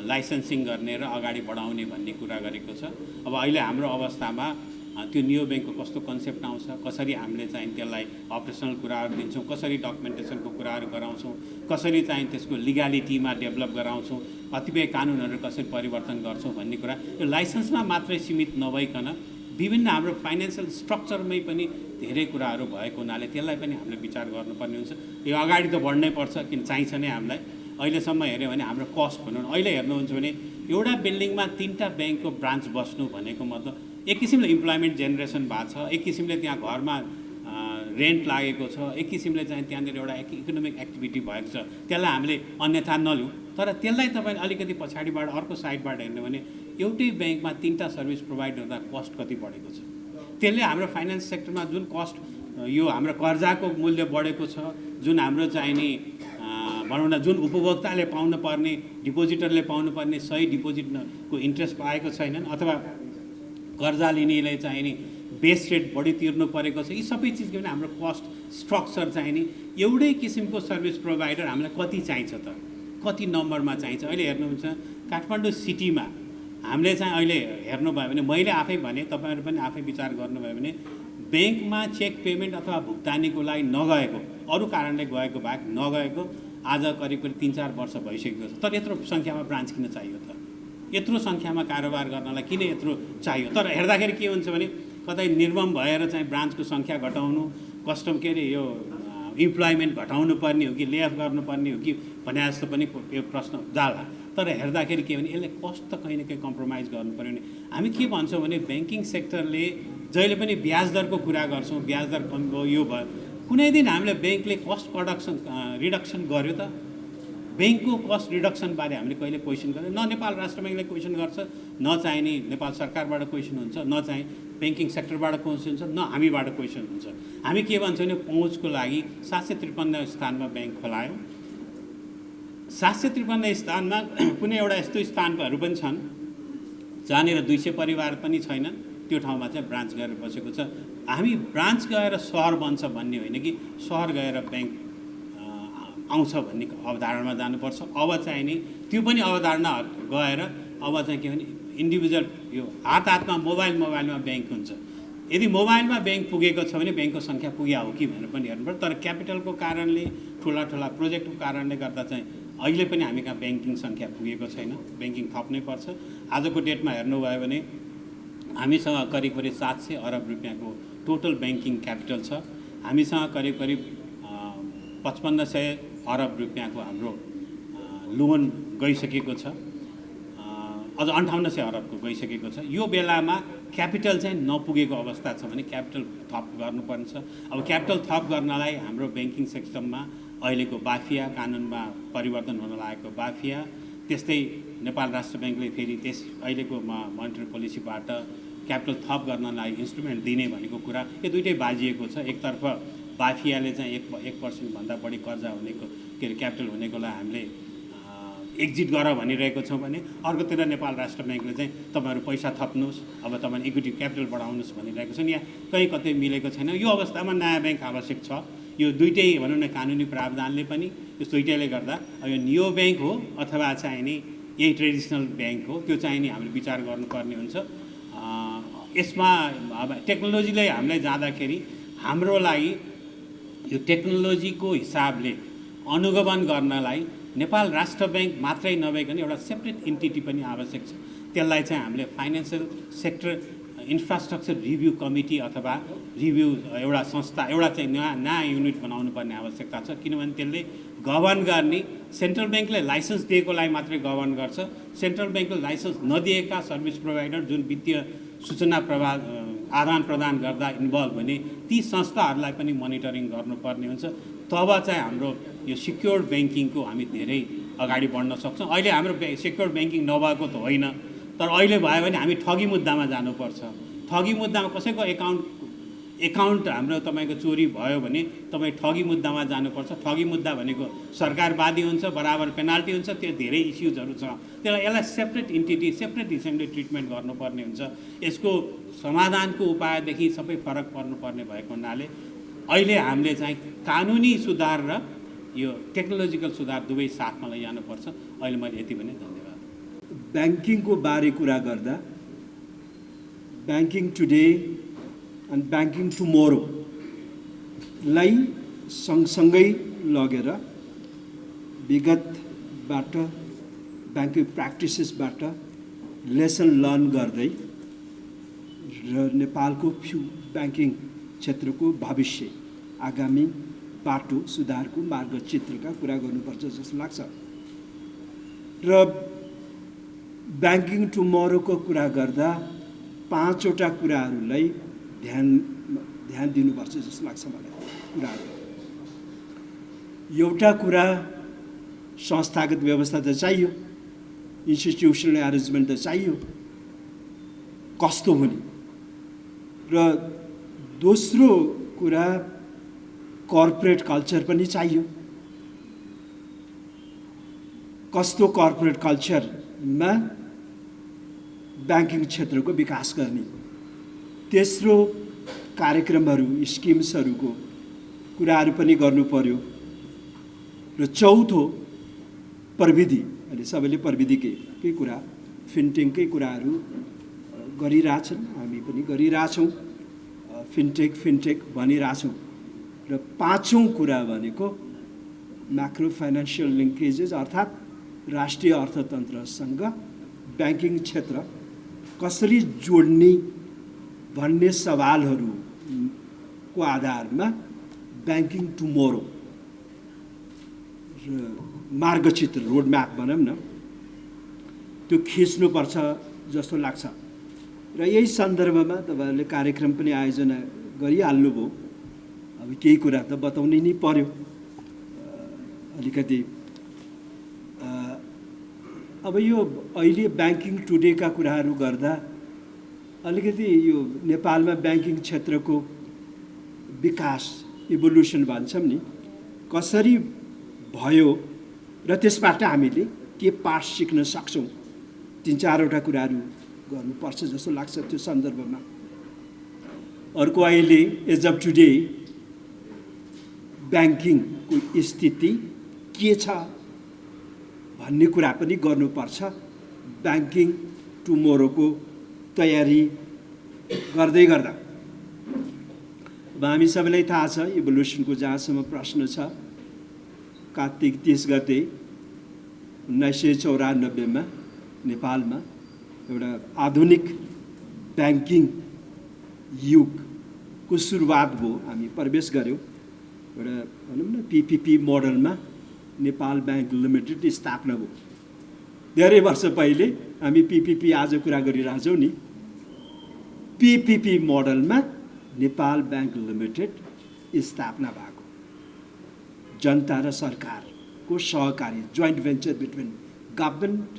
लाइसेन्सिङ गर्ने र अगाडि बढाउने भन्ने कुरा गरेको छ। अब अहिले हाम्रो अवस्थामा त्यो नियो ब्याङ्कको कस्तो कन्सेप्ट आउँछ, कसरी हामीले चाहिँ त्यसलाई अपरेसनल कुराहरू दिन्छौँ, कसरी डकुमेन्टेसनको कुराहरू गराउँछौँ, कसरी चाहिँ त्यसको लिगालिटीमा डेभलप गराउँछौँ, कतिपय कानुनहरू कसरी परिवर्तन गर्छौँ भन्ने कुरा यो लाइसेन्समा मात्रै सीमित नभइकन विभिन्न हाम्रो फाइनेन्सियल स्ट्रक्चरमै पनि धेरै कुराहरू भएको हुनाले त्यसलाई पनि हामीले विचार गर्नुपर्ने हुन्छ। यो अगाडि त बढ्नै पर्छ, किन चाहिन्छ नै हामीलाई। अहिलेसम्म हेऱ्यो भने हाम्रो कस्ट भनौँ अहिले हेर्नुहुन्छ भने एउटा बिल्डिङमा 3टा ब्याङ्कको ब्रान्च बस्नु भनेको मतलब एक किसिमले इम्प्लोइमेन्ट जेनेरेसन भएको छ, एक किसिमले त्यहाँ घरमा रेन्ट लागेको छ, एक किसिमले चाहिँ त्यहाँनिर एउटा इकोनोमिक एक्टिभिटी भएको छ। त्यसलाई हामीले अन्यथा नलिउँ, तर त्यसलाई तपाईँले अलिकति पछाडिबाट अर्को साइडबाट हेर्नु भने एउटै ब्याङ्कमा 3टा सर्भिस प्रोभाइड गर्दा कस्ट कति बढेको छ। त्यसले हाम्रो फाइनेन्स सेक्टरमा जुन कस्ट यो हाम्रो कर्जाको मूल्य बढेको छ, जुन हाम्रो चाहिने भनौँ न जुन उपभोक्ताले पाउनु पर्ने, डिपोजिटरले पाउनु पर्ने सही डिपोजिटको इन्ट्रेस्ट पाएको छैनन्, अथवा कर्जा लिनेले चाहिँ नि बेस रेट बढी तिर्नु परेको छ। यी सबै चिजको पनि हाम्रो कस्ट स्ट्रक्चर चाहिँ नि एउटै किसिमको सर्भिस प्रोभाइडर हामीलाई कति चाहिन्छ त, कति नम्बरमा चाहिन्छ। अहिले हेर्नुहुन्छ काठमाडौँ सिटीमा हामीले चाहिँ अहिले हेर्नुभयो भने, मैले आफै भने, तपाईँहरू पनि आफै विचार गर्नुभयो भने, ब्याङ्कमा चेक पेमेन्ट अथवा भुक्तानीको लागि नगएको, अरू कारणले गएको बाहेक नगएको आज करिब 3-4 वर्ष भइसकेको छ। तर यत्रो सङ्ख्यामा ब्रान्च किन चाहियो त? यत्रो सङ्ख्यामा कारोबार गर्नलाई किन यत्रो चाहियो? तर हेर्दाखेरि के हुन्छ भने कतै निर्मम भएर चाहिँ ब्रान्चको सङ्ख्या घटाउनु, कस्टम के अरे यो इम्प्लोइमेन्ट घटाउनु पर्ने हो कि लेअफ गर्नुपर्ने हो कि भने जस्तो पनि यो प्रश्न जाला। तर हेर्दाखेरि के भने यसले कस्ट त कहीँ न कहीँ कम्प्रोमाइज गर्नु पऱ्यो भने हामी के भन्छौँ भने ब्याङ्किङ सेक्टरले जहिले पनि ब्याज दरको कुरा गर्छौँ, ब्याज दर कम भयो यो भयो, कुनै दिन हामीले ब्याङ्कले कस्ट रिडक्सन गर्यो त? ब्याङ्कको कस्ट रिडक्सनबारे हामीले कहिले क्वेसन गर्यो? न नेपाल राष्ट्र ब्याङ्कले क्वेसन गर्छ, न चाहिँ नि नेपाल सरकारबाट क्वेसन हुन्छ, न चाहिँ ब्याङ्किङ सेक्टरबाट क्वेसन हुन्छ, न हामीबाट क्वेसन हुन्छ। हामी के भन्छौँ भने पहुँचको लागि 753 स्थानमा ब्याङ्क खोलायौँ। 753 स्थानमा कुनै एउटा यस्तो स्थानहरू पनि छन् जहाँनिर 200 परिवार पनि छैनन्, त्यो ठाउँमा चाहिँ ब्रान्च गएर बसेको छ। हामी ब्रान्च गएर सहर बन्छ भन्ने होइन कि सहर गएर ब्याङ्क आउँछ भन्ने अवधारणामा जानुपर्छ। अब चाहिँ नि त्यो पनि अवधारणा गएर अब चाहिँ के भने इन्डिभिजुअल यो हातमा मोबाइलमा ब्याङ्क हुन्छ। यदि मोबाइलमा ब्याङ्क पुगेको छ भने ब्याङ्कको सङ्ख्या पुग्या हो कि भनेर पनि हेर्नुपर्छ। तर क्यापिटलको कारणले, ठुला प्रोजेक्टको कारणले गर्दा चाहिँ अहिले पनि हामी कहाँ ब्याङ्किङ सङ्ख्या पुगेको छैन, ब्याङ्किङ थप्नै पर्छ। आजको डेटमा हेर्नुभयो भने हामीसँग करिब 700 अरब रुपियाँको टोटल ब्याङ्किङ क्यापिटल छ। हामीसँग करिब 5500 अरब रुपियाँको हाम्रो लोन गइसकेको छ, अझ 5800 अरबको गइसकेको छ। यो बेलामा क्यापिटल चाहिँ नपुगेको अवस्था छ भने क्यापिटल थप गर्नुपर्छ। अब क्यापिटल थप गर्नलाई हाम्रो ब्याङ्किङ सिस्टममा अहिलेको बाफिया, कानुनमा परिवर्तन हुन लागेको बाफिया, त्यस्तै नेपाल राष्ट्र ब्याङ्कले फेरि अहिलेको मोनेटरी पोलिसीबाट क्यापिटल थप गर्नलाई इन्स्ट्रुमेन्ट दिने भनेको कुरा, यो दुइटै बाजिएको छ। एकतर्फ बाफियाले चाहिँ 1% भन्दा बढी कर्जा हुनेको के अरे क्यापिटल हुनेकोलाई हामीले एक्जिट गर भनिरहेको छौँ भने अर्कोतिर नेपाल राष्ट्र ब्याङ्कले चाहिँ तपाईँहरू पैसा थप्नुहोस्, अब तपाईँ इक्विटी क्यापिटल बढाउनुहोस् भनिरहेको छन्। यहाँ कहीँ कतै मिलेको छैन। यो अवस्थामा नयाँ ब्याङ्क आवश्यक छ। यो दुइटै भनौँ न कानुनी प्रावधानले पनि यो दुइटैले गर्दा यो नियो ब्याङ्क हो अथवा चाहिँ नि यही ट्रेडिसनल ब्याङ्क हो, त्यो चाहिँ नि हामीले विचार गर्नुपर्ने हुन्छ। यसमा अब टेक्नोलोजीले हामीलाई जाँदाखेरि हाम्रो लागि यो टेक्नोलोजीको हिसाबले अनुगमन गर्नलाई नेपाल राष्ट्र ब्याङ्क मात्रै नभइकन एउटा सेपरेट इन्टिटी पनि आवश्यक छ। त्यसलाई चाहिँ हामीले financial sector infrastructure review committee अथवा रिभ्यू एउटा संस्था, एउटा चाहिँ नयाँ युनिट बनाउनु पर्ने आवश्यकता छ। किनभने त्यसले गभर्न गर्ने, सेन्ट्रल ब्याङ्कले लाइसेन्स दिएकोलाई मात्रै गभर्न गर्छ। सेन्ट्रल ब्याङ्कले लाइसेन्स नदिएका सर्भिस प्रोभाइडर जुन वित्तीय सूचना आदान प्रदान गर्दा इन्भल्भ हुने ती संस्थाहरूलाई पनि मोनिटरिङ गर्नुपर्ने हुन्छ। तब चाहिँ हाम्रो यो सिक्योर्ड ब्याङ्किङको हामी धेरै अगाडि बढ्न सक्छौँ। अहिले हाम्रो सिक्योर्ड ब्याङ्किङ नभएको त होइन, तर अहिले भयो भने हामी ठगी मुद्दामा जानुपर्छ। ठगी मुद्दामा कसैको एकाउन्ट हाम्रो तपाईँको चोरी भयो भने तपाईँ ठगी मुद्दामा जानुपर्छ। ठगी मुद्दा भनेको सरकारवादी हुन्छ, बराबर पेनाल्टी हुन्छ, त्यो धेरै इस्युजहरू छ। यसलाई सेपरेट इन्टिटी, सेपरेट हिसाबले ट्रिटमेन्ट गर्नुपर्ने हुन्छ। यसको समाधानको उपायदेखि सबै फरक पर्नुपर्ने भएको हुनाले अहिले हामीले चाहिँ कानुनी सुधार र यो टेक्नोलोजिकल सुधार दुवै साथमा लैजानुपर्छ। अहिले मैले यति भने धन्यवाद। ब्याङ्किङको बारे कुरा गर्दा ब्याङ्किङ टुडे एन्ड ब्याङ्किङ टुमोरोलाई सँगसँगै लगेर विगतबाट ब्याङ्किङ प्र्याक्टिसेसबाट लेसन लर्न गर्दै र नेपालको ब्याङ्किङ क्षेत्रको भविष्य, आगामी बाटो सुधारको मार्गचित्रका कुरा गर्नुपर्छ जस्तो लाग्छ। र ब्याङ्किङ टुमोरोको कुरा गर्दा 5वटा कुराहरूलाई ध्यान दिनुपर्छ जस्तो लाग्छ मलाई। कुराहरू एउटा कुरा संस्थागत व्यवस्था त चाहियो, इन्स्टिट्युसनल एरेन्जमेन्ट त चाहियो, कस्तो हुने, र दोस्रो कुरा कर्पोरेट कल्चर पनि चाहियो। कस्तो कर्पोरेट कल्चरमा ब्याङ्किङ क्षेत्रको विकास गर्ने, तेस्रो कार्यक्रमहरू स्किम्सहरूको कुराहरू पनि गर्नु पर्यो, र चौथो प्रविधि, अहिले सबैले प्रविधिकै कुरा फिनटेककै कुराहरू गरिरहेछन्, हामी पनि गरिरहेछौँ, फिनटेक भनिरहेछौँ। र पाँचौँ कुरा भनेको म्याक्रो फाइनेन्सियल लिङ्केजेस, अर्थात् राष्ट्रिय अर्थतन्त्रसँग ब्याङ्किङ क्षेत्र कसरी जोड्ने भन्ने सवालहरूको आधारमा ब्याङ्किङ टुमोरो मार्गचित्र, रोडम्याप भनौँ न, त्यो खिच्नुपर्छ जस्तो लाग्छ। र यही सन्दर्भमा तपाईँहरूले कार्यक्रम पनि आयोजना गरिहाल्नुभयो। अब केही कुरा त बताउनै नै पर्यो। अलिकति अब यो अहिले ब्याङ्किङ टुडेका कुराहरू गर्दा अलिकति यो नेपालमा ब्याङ्किङ क्षेत्रको विकास, इभोल्युसन भन्छौँ नि, कसरी भयो र त्यसबाट हामीले के पाठ सिक्न सक्छौँ, 3-4वटा कुराहरू गर्नुपर्छ जस्तो लाग्छ त्यो सन्दर्भमा। अर्को, अहिले एज अफ टुडे ब्याङ्किङको स्थिति के छ भन्ने कुरा पनि गर्नुपर्छ। ब्याङ्किङ टुमोरोको तयारी गर्दै गर्दा अब हामी सबैलाई थाहा छ इभोल्युसनको जहाँसम्म प्रश्न छ, कार्तिक 30 गते 1994मा नेपालमा एउटा आधुनिक ब्याङ्किङ युगको सुरुवात भयो। हामी प्रवेश गऱ्यौँ एउटा भनौँ न पिपिपी मोडलमा। नेपाल ब्याङ्क लिमिटेड स्थापना भयो। धेरै वर्ष पहिले हामी पिपिपी आज कुरा गरिरहेछौँ नि, पिपिपी मोडलमा नेपाल ब्याङ्क लिमिटेड स्थापना भएको, जनता र सरकारको सहकारी, joint venture between government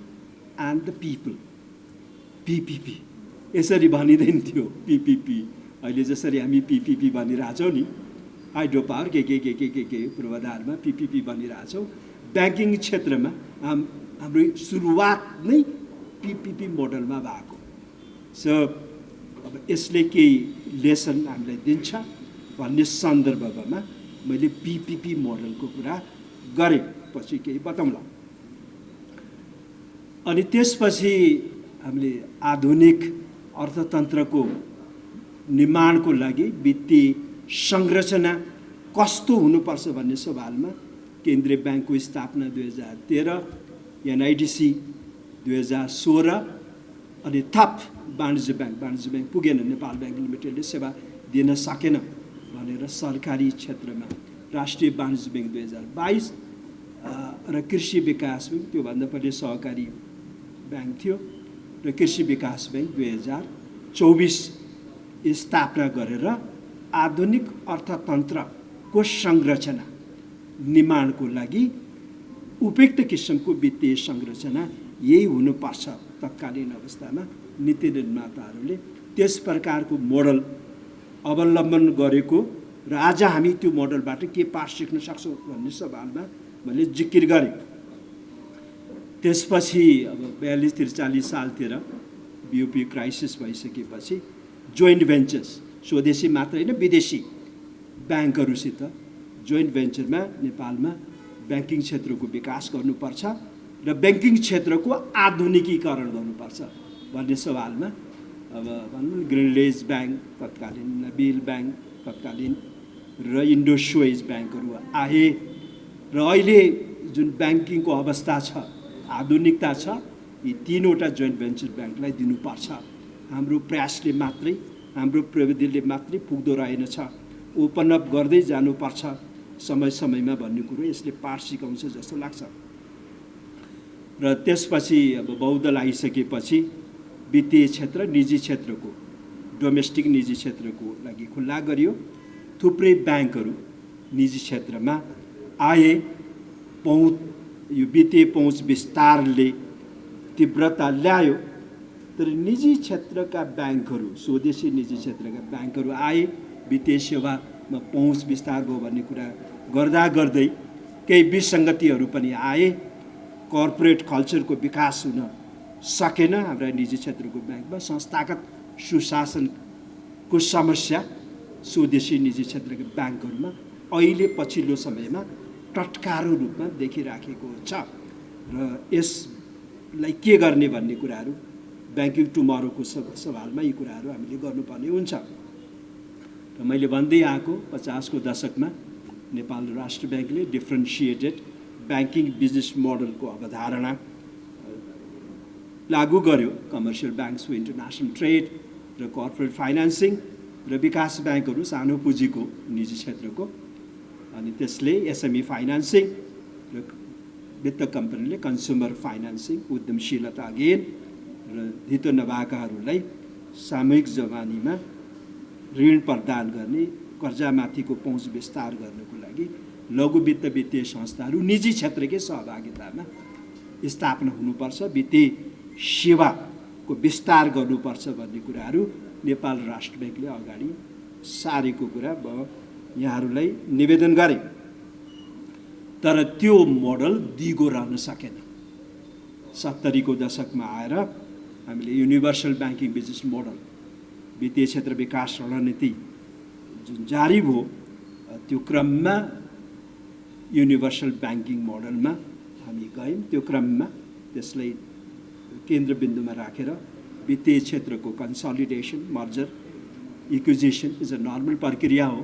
and the people, PPP यसरी भनिँदैन थियो। पिपिपी अहिले जसरी हामी पिपिपी भनिरहेछौँ नि, हाइड्रो पावर के पूर्वाधारमा पिपिपी भनिरहेछौँ, ब्याङ्किङ क्षेत्रमा हाम्रो सुरुवात नै पिपिपी मोडलमा भएको। सो अब यसले केही लेसन हामीलाई दिन्छ भन्ने सन्दर्भमा मैले पिपिपी मोडलको कुरा गरेँ, पछि केही बताउँला। अनि त्यसपछि हामीले आधुनिक अर्थतन्त्रको निर्माणको लागि वित्तीय संरचना कस्तो हुनुपर्छ भन्ने सवालमा केन्द्रीय ब्याङ्कको स्थापना 2013, एनआइडिसी 2016, अनि थप वाणिज्य ब्याङ्क पुगेन, नेपाल ब्याङ्क लिमिटेडले सेवा दिन सकेन भनेर सरकारी क्षेत्रमा राष्ट्रिय वाणिज्य ब्याङ्क 2022 र कृषि विकास ब्याङ्क, त्योभन्दा पहिले सहकारी ब्याङ्क थियो, र कृषि विकास ब्याङ्क 2024 स्थापना गरेर आधुनिक अर्थतन्त्रको संरचना निर्माणको लागि उपयुक्त किसिमको वित्तीय संरचना यही हुनुपर्छ तत्कालीन अवस्थामा नीति निर्माताहरूले त्यस प्रकारको मोडल अवलम्बन गरेको, र आज हामी त्यो मोडलबाट के पाठ सिक्न सक्छौँ भन्ने सवालमा मैले जिकिर गरेँ। त्यसपछि अब 42-43 सालतिर बिओपी क्राइसिस भइसकेपछि जोइन्ट भेन्चर्स, स्वदेशी मात्र होइन विदेशी ब्याङ्कहरूसित जोइन्ट भेन्चरमा नेपालमा ब्याङ्किङ क्षेत्रको विकास गर्नुपर्छ र ब्याङ्किङ क्षेत्रको आधुनिकीकरण गर्नुपर्छ भन्ने सवालमा अब भनौँ न ग्रिनलेज ब्याङ्क तत्कालीन, नबिल ब्याङ्क तत्कालीन, र इन्डोस्वेज ब्याङ्कहरू आए। र अहिले जुन ब्याङ्किङको अवस्था छ, आधुनिकता छ, यी 3वटा जोइन्ट भेन्चर ब्याङ्कलाई दिनुपर्छ। हाम्रो प्रयासले मात्रै, हाम्रो प्रविधिले मात्रै पुग्दो रहेनछ, ओपन अप गर्दै जानुपर्छ समय समयमा भन्ने कुरो यसले पाठ सिकाउँछ जस्तो लाग्छ। र त्यसपछि अब बहुदल आइसकेपछि वित्तीय क्षेत्र निजी क्षेत्रको, डोमेस्टिक निजी क्षेत्रको लागि खुल्ला गरियो। थुप्रै ब्याङ्कहरू निजी क्षेत्रमा आए। यो वित्तीय पहुँच विस्तारले तीव्रता ल्यायो, तर निजी क्षेत्रका ब्याङ्कहरू, स्वदेशी निजी क्षेत्रका ब्याङ्कहरू आए, वित्तीय सेवामा पहुँच विस्तार भयो भन्ने कुरा गर्दा गर्दै केही विसङ्गतिहरू पनि आए। कर्पोरेट कल्चरको विकास हुन सकेन हाम्रा निजी क्षेत्रको ब्याङ्कमा। संस्थागत सुशासनको समस्या स्वदेशी निजी क्षेत्रका ब्याङ्कहरूमा अहिले पछिल्लो समयमा टटकारो रूपमा देखिराखेको छ र यसलाई के गर्ने भन्ने कुराहरू ब्याङ्किङ टुमरोको सवालमा यी कुराहरू हामीले गर्नुपर्ने हुन्छ। र मैले भन्दै आएको 50 को दशकमा नेपाल राष्ट्र ब्याङ्कले डिफ्रेन्सिएटेड ब्याङ्किङ बिजनेस मोडलको अवधारणा लागू गर्यो। Commercial banks for international trade र कर्पोरेट फाइनेन्सिङ र विकास ब्याङ्कहरू सानो पुँजीको निजी क्षेत्रको, अनि त्यसले एसएमई फाइनेन्सिङ र वित्त कम्पनीले कन्ज्युमर फाइनेन्सिङ उद्यमशीलता अगेन र धितो नभएकाहरूलाई सामूहिक जमानीमा ऋण प्रदान गर्ने, कर्जामाथिको पहुँच विस्तार गर्नको लागि लघु वित्त वित्तीय संस्थाहरू निजी क्षेत्रकै सहभागितामा स्थापना हुनुपर्छ, वित्तीय सेवाको विस्तार गर्नुपर्छ भन्ने कुराहरू नेपाल राष्ट्र ब्याङ्कले अगाडि सारेको कुरा म यहाँहरूलाई निवेदन गरेँ। तर त्यो मोडल दिगो रहन सकेन। 70 को दशकमा आएर हामीले युनिभर्सल ब्याङ्किङ बिजनेस मोडल वित्तीय क्षेत्र विकास रणनीति जुन जारी भयो, त्यो क्रममा युनिभर्सल ब्याङ्किङ मोडलमा हामी गयौँ। त्यो क्रममा त्यसलाई केन्द्रबिन्दुमा राखेर वित्तीय क्षेत्रको consolidation, merger, इक्विजिसन is a normal प्रक्रिया हो।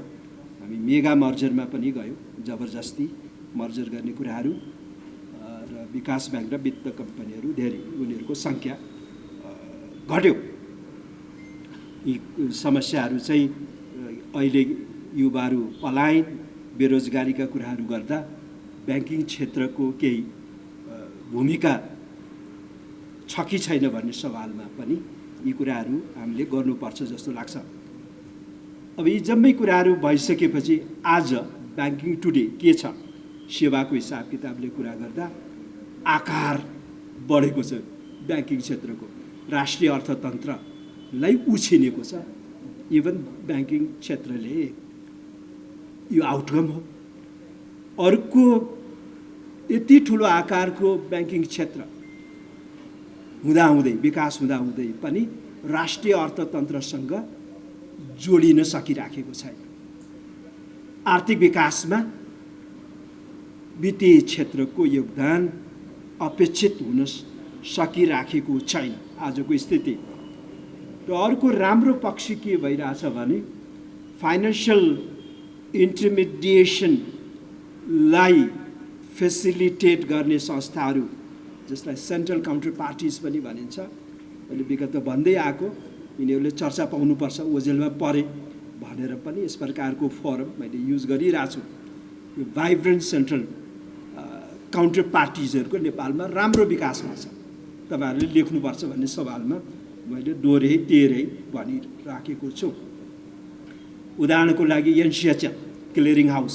हामी मेगा मर्जरमा पनि गयौँ, जबरजस्ती मर्जर गर्ने कुराहरू, र विकास ब्याङ्क र वित्त कम्पनीहरू धेरै उनीहरूको सङ्ख्या घट्यो। यी समस्याहरू चाहिँ अहिले युवाहरू पलायन, बेरोजगारीका कुराहरू गर्दा ब्याङ्किङ क्षेत्रको केही भूमिका छ कि छैन भन्ने सवालमा पनि यी कुराहरू हामीले गर्नुपर्छ जस्तो लाग्छ। अब यी जम्मै कुराहरू भइसकेपछि आज ब्याङ्किङ टुडे के छ? सेवाको हिसाब किताबले कुरा गर्दा आकार बढेको छ ब्याङ्किङ क्षेत्रको, राष्ट्रिय अर्थतन्त्रलाई उछिनेको छ। इभन ब्याङ्किङ क्षेत्रले यो आउटकम हो। अर्को यति ठुलो आकारको ब्याङ्किङ क्षेत्र हुँदाहुँदै, विकास हुँदाहुँदै पनि राष्ट्रिय अर्थतन्त्रसँग जोडिन सकिराखेको छैन। आर्थिक विकासमा वित्तीय क्षेत्रको योगदान अपेक्षित हुन सकिराखेको छैन आजको स्थिति। र अर्को राम्रो पक्ष के भइरहेछ भने फाइनेन्सियल इन्टरमिडिएसनलाई फेसिलिटेट गर्ने संस्थाहरू, जसलाई सेन्ट्रल काउन्टर पार्टिज पनि भनिन्छ, मैले विगतमा भन्दै आएको, यिनीहरूले चर्चा पाउनुपर्छ, ओझेलमा परे भनेर पनि यस प्रकारको फोरम मैले युज गरिरहेको छु। यो भाइब्रेन्ट सेन्ट्रल काउन्टर पार्टिजहरूको नेपालमा राम्रो विकास भएको छ, तपाईँहरूले लेख्नुपर्छ भन्ने सवालमा मैले दोहोरै तेह्रै भनिराखेको छु। उदाहरणको लागि एनसिएचएल क्लियरिङ हाउस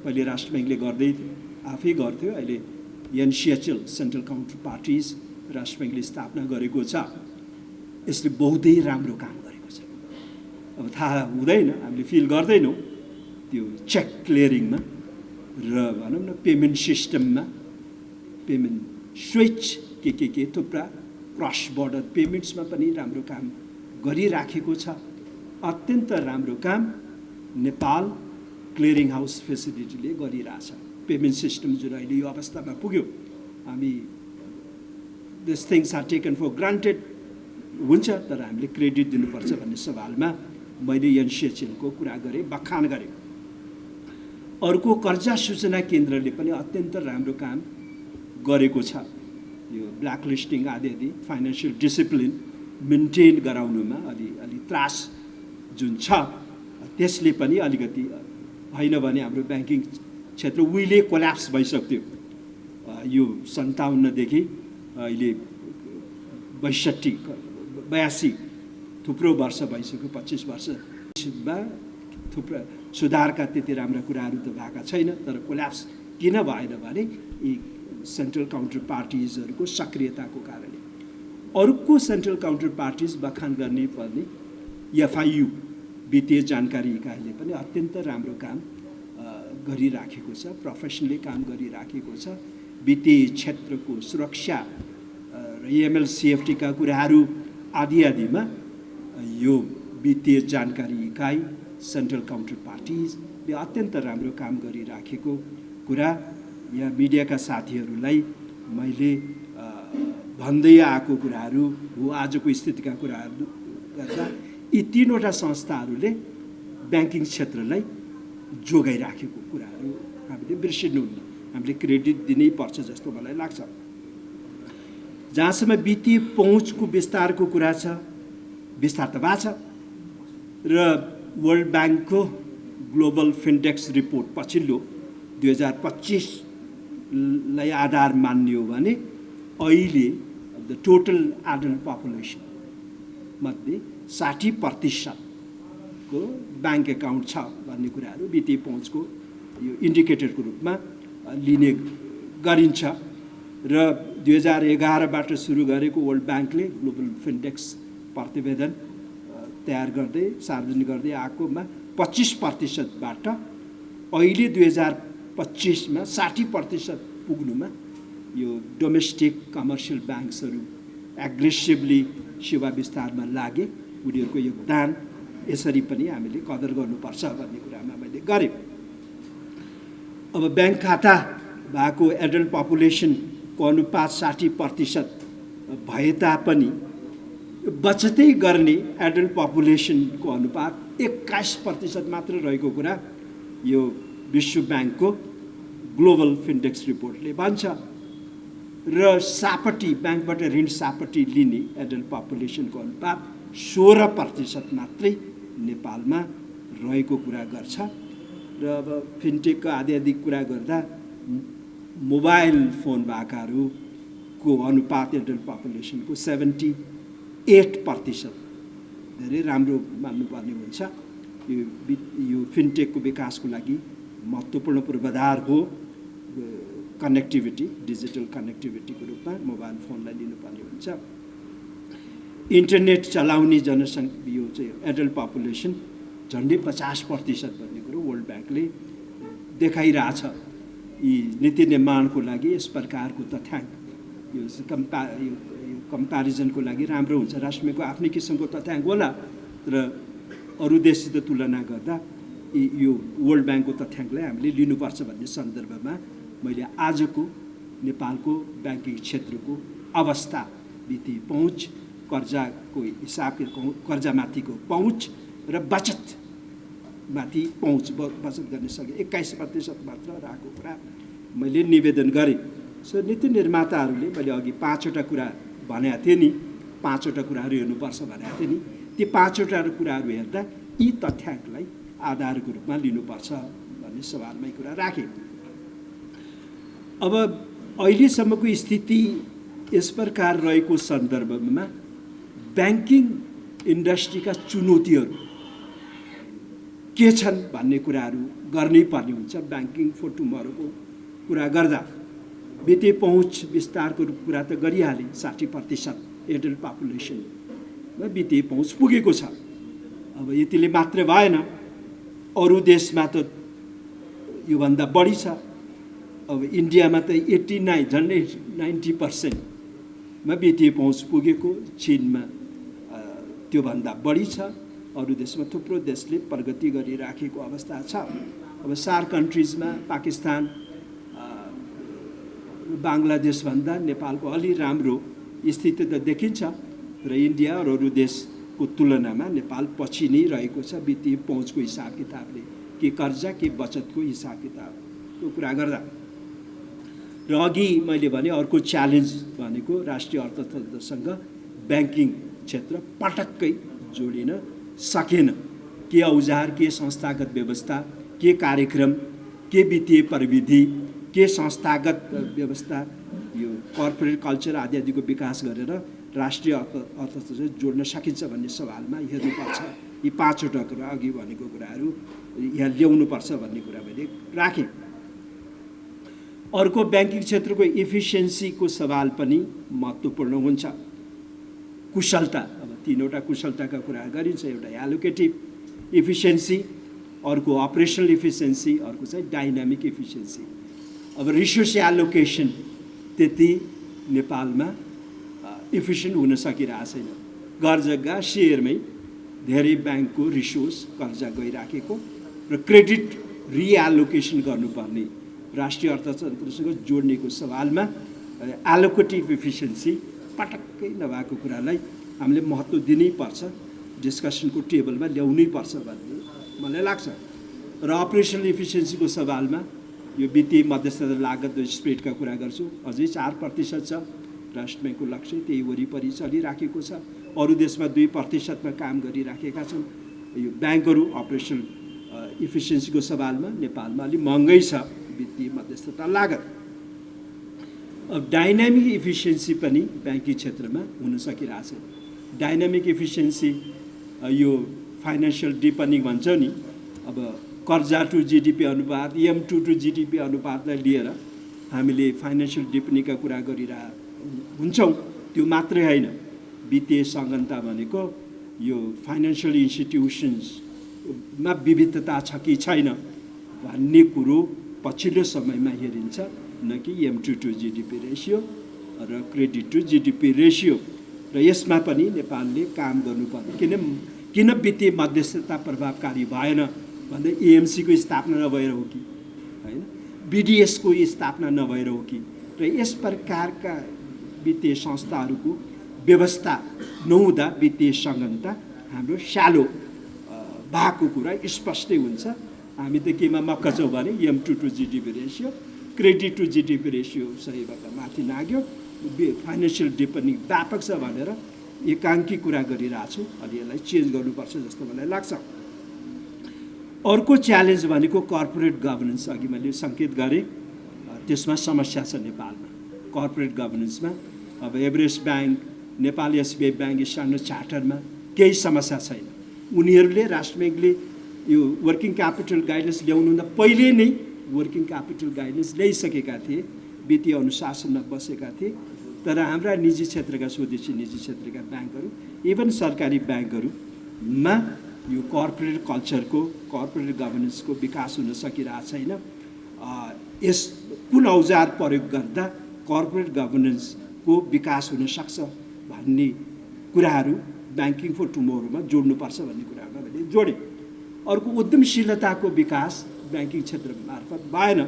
पहिले राष्ट्र ब्याङ्कले गर्दै थियो, आफै गर्थ्यो, अहिले एनसिएचएल सेन्ट्रल काउन्टर पार्टिज राष्ट्र ब्याङ्कले स्थापना गरेको छ। यसले बहुतै राम्रो काम गरेको छ। अब थाहा हुँदैन, हामीले फिल गर्दैनौँ त्यो चेक क्लियरिङमा र भनौँ न पेमेन्ट सिस्टममा, पेमेन्ट स्विच के थुप्रा क्रस बोर्डर पेमेन्ट्समा पनि राम्रो काम गरिराखेको छ। अत्यन्त राम्रो काम नेपाल क्लियरिङ हाउस फेसिलिटीले गरिरहेछ। पेमेन्ट सिस्टम जुन अहिले यो अवस्थामा पुग्यो, हामी this things are taken for granted हुन्छ, तर हामीले क्रेडिट दिनुपर्छ भन्ने सवालमा मैले एनसिएचएलको कुरा गरेँ, बखान गरेँ। अर्को कर्जा सूचना केन्द्रले पनि अत्यन्त राम्रो काम गरेको छ। यो ब्ल्याक लिस्टिङ आदि फाइनेन्सियल डिसिप्लिन मेन्टेन गराउनुमा अलि त्रास जुन छ, त्यसले पनि अलिकति होइन भने हाम्रो ब्याङ्किङ क्षेत्र उहिले कोल्याप्स भइसक्थ्यो। यो 57 देखि अहिले 82 थुप्रो वर्ष भइसक्यो, 25 वर्षमा थुप्रो सुधारका त्यति राम्रा कुराहरू त भएका छैन। तर कोल्याप्स किन भएन भने यी सेन्ट्रल काउन्टर पार्टिजहरूको सक्रियताको कारणले। अर्को सेन्ट्रल काउन्टर पार्टिज बखान गर्ने पर्ने एफआइयु वित्तीय जानकारी इकाइले पनि अत्यन्त राम्रो काम गरिराखेको छ, प्रोफेसनली काम गरिराखेको छ। वित्तीय क्षेत्रको सुरक्षा र एमएलसिएफटीका कुराहरू आदिमा यो वित्तीय जानकारी इकाइ सेन्ट्रल काउन्टर पार्टिजले अत्यन्त राम्रो काम गरिराखेको कुरा यहाँ मिडियाका साथीहरूलाई मैले भन्दै आएको कुराहरू हो। आजको स्थितिका कुराहरू गर्दा यी तीनवटा संस्थाहरूले ब्याङ्किङ क्षेत्रलाई जोगाइराखेको कुराहरू हामीले बिर्सिनुहुन्न, हामीले क्रेडिट दिनै पर्छ जस्तो मलाई लाग्छ। जहाँसम्म वित्तीय पहुँचको विस्तारको कुरा छ, विस्तार त भएको छ र वर्ल्ड ब्याङ्कको ग्लोबल फिन्डेक्स रिपोर्ट पछिल्लो 2025लाई आधार मान्ने हो भने अहिले द टोटल एडल्ट पपुलेसन मध्ये 60% ब्याङ्क एकाउन्ट छ भन्ने कुराहरू वित्तीय पहुँचको यो इन्डिकेटरको रूपमा लिने गरिन्छ र 2011बाट सुरु गरेको वर्ल्ड ब्याङ्कले ग्लोबल फिन्डेक्स प्रतिवेदन तयार गर्दै सार्वजनिक गर्दै आएकोमा 25%बाट अहिले 2025मा 60% पुग्नुमा यो डोमेस्टिक कमर्सियल ब्याङ्क्सहरू एग्रेसिभली सेवा विस्तारमा लागे, उनीहरूको योगदान यसरी पनि हामीले कदर गर्नुपर्छ भन्ने कुरामा मैले गरेँ। अब ब्याङ्क खाता भएको एडल्ट पपुलेसनको अनुपात 60% भए तापनि बचतै गर्ने एडल्ट पपुलेसनको अनुपात 21% मात्र रहेको कुरा यो विश्व ब्याङ्कको ग्लोबल फिन्डेक्स रिपोर्टले भन्छ र सापट्टि ब्याङ्कबाट ऋण सापट्टि लिने एडल्ट पपुलेसनको अनुपात 16% मात्रै नेपालमा रहेको कुरा गर्छ र अब फिन्टेकको आदि कुरा गर्दा मोबाइल फोन भएकाहरूको अनुपात एडल्ट पपुलेसनको 78% धेरै राम्रो मान्नुपर्ने हुन्छ। यो फिन्टेकको विकासको लागि महत्त्वपूर्ण पूर्वाधार हो। कनेक्टिभिटी, डिजिटल कनेक्टिभिटीको रूपमा मोबाइल फोनलाई लिनुपर्ने हुन्छ। इन्टरनेट चलाउने जनसङ्ख्या यो चाहिँ एडल्ट पपुलेसन झन्डै 50% भन्ने कुरो वर्ल्ड ब्याङ्कले देखाइरहेछ। यी नीति निर्माणको लागि यस प्रकारको तथ्याङ्क यो कम्प्यारिजनको लागि राम्रो हुन्छ। राष्ट्रको आफ्नै किसिमको तथ्याङ्क होला र अरू देशसित तुलना गर्दा यो वर्ल्ड ब्याङ्कको तथ्याङ्कलाई हामीले लिनुपर्छ भन्ने सन्दर्भमा मैले आजको नेपालको ब्याङ्किङ क्षेत्रको अवस्था, वित्तीय पहुँच, कर्जाको हिसाब, कर्जामाथिको पहुँच र बचतमाथि पहुँच, बचत गर्ने सके 21% मात्र रहेको कुरा मैले निवेदन गरेँ। सो नीति निर्माताहरूले मैले अघि 5वटा कुरा भनेको थिएँ नि, 5वटा कुराहरू हेर्नुपर्छ भनेको थिएँ नि, ती 5वटा कुराहरू हेर्दा यी तथ्याङ्कलाई आधारको रूपमा लिनुपर्छ भन्ने सवालमै कुरा राखेँ। अब अहिलेसम्मको स्थिति यस प्रकार रहेको सन्दर्भमा ब्याङ्किङ इन्डस्ट्रीका चुनौतीहरू के छन् भन्ने कुराहरू गर्नै पर्ने हुन्छ। ब्याङ्किङ फर टुमरोको कुरा गर्दा वित्तीय पहुँच विस्तारको कुरा त गरिहालेँ। 60% एडल्ट पपुलेसनमा वित्तीय पहुँच पुगेको छ। अब यतिले मात्रै भएन, अरू देशमा त योभन्दा बढी छ। अब इन्डियामा त 89 झन्डै 90%मा वित्तीय पहुँच पुगेको, चीनमा त्योभन्दा बढी छ। अरू देशमा थुप्रो देशले प्रगति गरिराखेको अवस्था छ। अब सार्क कन्ट्रिजमा पाकिस्तान, बाङ्लादेशभन्दा नेपालको अलि राम्रो स्थिति त देखिन्छ र इन्डिया र अरू देशको तुलनामा नेपाल पछि नै रहेको छ वित्तीय पहुँचको हिसाब किताबले, के कर्जा के बचतको हिसाब किताबको कुरा गर्दा। र अघि मैले भने अर्को च्यालेन्ज भनेको राष्ट्रिय अर्थतन्त्रसँग ब्याङ्किङ क्षेत्र पटक्कै जोडिन सकेन। के औजार, के संस्थागत व्यवस्था, के कार्यक्रम, के वित्तीय प्रविधि, के संस्थागत व्यवस्था, यो कर्पोरेट कल्चर आदिको विकास गरेर राष्ट्रिय अर्थतन्त्र जोड्न सकिन्छ भन्ने सवालमा हेर्नुपर्छ। यी 5वटा कुरा अघि भनेको कुराहरू यहाँ ल्याउनुपर्छ भन्ने कुरा मैले राखेँ। अर्को ब्याङ्किङ क्षेत्रको इफिसियन्सीको सवाल पनि महत्त्वपूर्ण हुन्छ। कुशलता, अब 3वटा कुशलताका कुरा गरिन्छ। एउटा एलोकेटिभ इफिसियन्सी, अर्को अपरेसनल इफिसियन्सी, अर्को चाहिँ डाइनामिक इफिसियन्सी। अब रिसोर्स एलोकेसन त्यति नेपालमा इफिसियन्ट हुन सकिरहेको छैन। घर जग्गा सेयरमै धेरै ब्याङ्कको रिसोर्स कर्जा गइराखेको र क्रेडिट रिएलोकेसन गर्नुपर्ने राष्ट्रिय अर्थतन्त्रसँग जोड्नेको सवालमा एलोकेटिभ इफिसियन्सी पटक्कै नभएको कुरालाई हामीले महत्त्व दिनै पर्छ, डिस्कसनको टेबलमा ल्याउनै पर्छ भन्ने मलाई लाग्छ। र अपरेसनल इफिसियन्सीको सवालमा यो वित्तीय मध्यस्थता लागत स्प्रेडका कुरा गर्छु, अझै 4% छ। राष्ट्र ब्याङ्कको लक्ष्य त्यही वरिपरि चलिराखेको छ। अरू देशमा 2%मा काम गरिराखेका छन्। यो ब्याङ्कहरू अपरेसनल इफिसियन्सीको सवालमा नेपालमा अलिक महँगै छ वित्तीय मध्यस्थता लागत। अब डाइनामिक इफिसियन्सी पनि ब्याङ्किङ क्षेत्रमा हुन सकिरहेछ। डाइनामिक इफिसियन्सी यो फाइनेन्सियल डिपनिङ भन्छ नि, अब कर्जा टु जिडिपी अनुपात, M2 टु जिडिपी अनुपातलाई लिएर हामीले फाइनेन्सियल डिपनिङका कुरा गरिरहेका हुन्छौँ। त्यो मात्रै होइन, वित्तीय सङ्गनता भनेको यो फाइनेन्सियल इन्स्टिट्युसन्समा विविधता छ कि छैन भन्ने कुरो पछिल्लो समयमा हेरिन्छ, न कि M2 टु जिडिपी रेसियो र क्रेडिट टु जिडिपी रेसियो। र यसमा पनि नेपालले काम गर्नुपर्ने, किन वित्तीय मध्यस्थता प्रभावकारी भएन भन्दा एएमसीको स्थापना नभएर हो कि होइन, बिडिएसको स्थापना नभएर हो कि, र यस प्रकारका वित्तीय संस्थाहरूको व्यवस्था नहुँदा वित्तीय सङ्गनता हाम्रो स्यालो भएको कुरा स्पष्टै हुन्छ। हामी त केमा मक्क छौँ भने M2 to GDP ratio, credit to GDP ratio सहीभन्दा माथि नाग्यो, फाइनेन्सियल डिपनिङ व्यापक छ भनेर एकाङ्की कुरा गरिरहेको छु। अनि यसलाई चेन्ज गर्नुपर्छ जस्तो मलाई लाग्छ। अर्को च्यालेन्ज भनेको कर्पोरेट गभर्नेन्स, अघि मैले सङ्केत गरेँ, त्यसमा समस्या छ नेपालमा। कर्पोरेट गभर्नेन्समा अब Everest bank, Nepal SBI bank standard चार्टरमा केही समस्या छैन। उनीहरूले राष्ट्र ब्याङ्कले यो वर्किङ क्यापिटल गाइडलाइन्स ल्याउनुभन्दा पहिले नै वर्किङ क्यापिटल गाइडलाइन्स ल्याइसकेका थिए, वित्तीय अनुशासनमा बसेका थिए। तर हाम्रा निजी क्षेत्रका, स्वदेशी निजी क्षेत्रका ब्याङ्कहरू, इभन सरकारी ब्याङ्कहरूमा यो कर्पोरेट कल्चरको, कर्पोरेट गभर्नेन्सको विकास हुन सकिरहेको छैन। यस कुन औजार प्रयोग गर्दा कर्पोरेट गभर्नेन्सको विकास हुन सक्छ भन्ने कुराहरू ब्याङ्किङ फर टुमोरोमा जोड्नुपर्छ भन्ने कुरामा मैले जोडेँ। अर्को उद्यमशीलताको विकास ब्याङ्किङ क्षेत्र मार्फत भएन,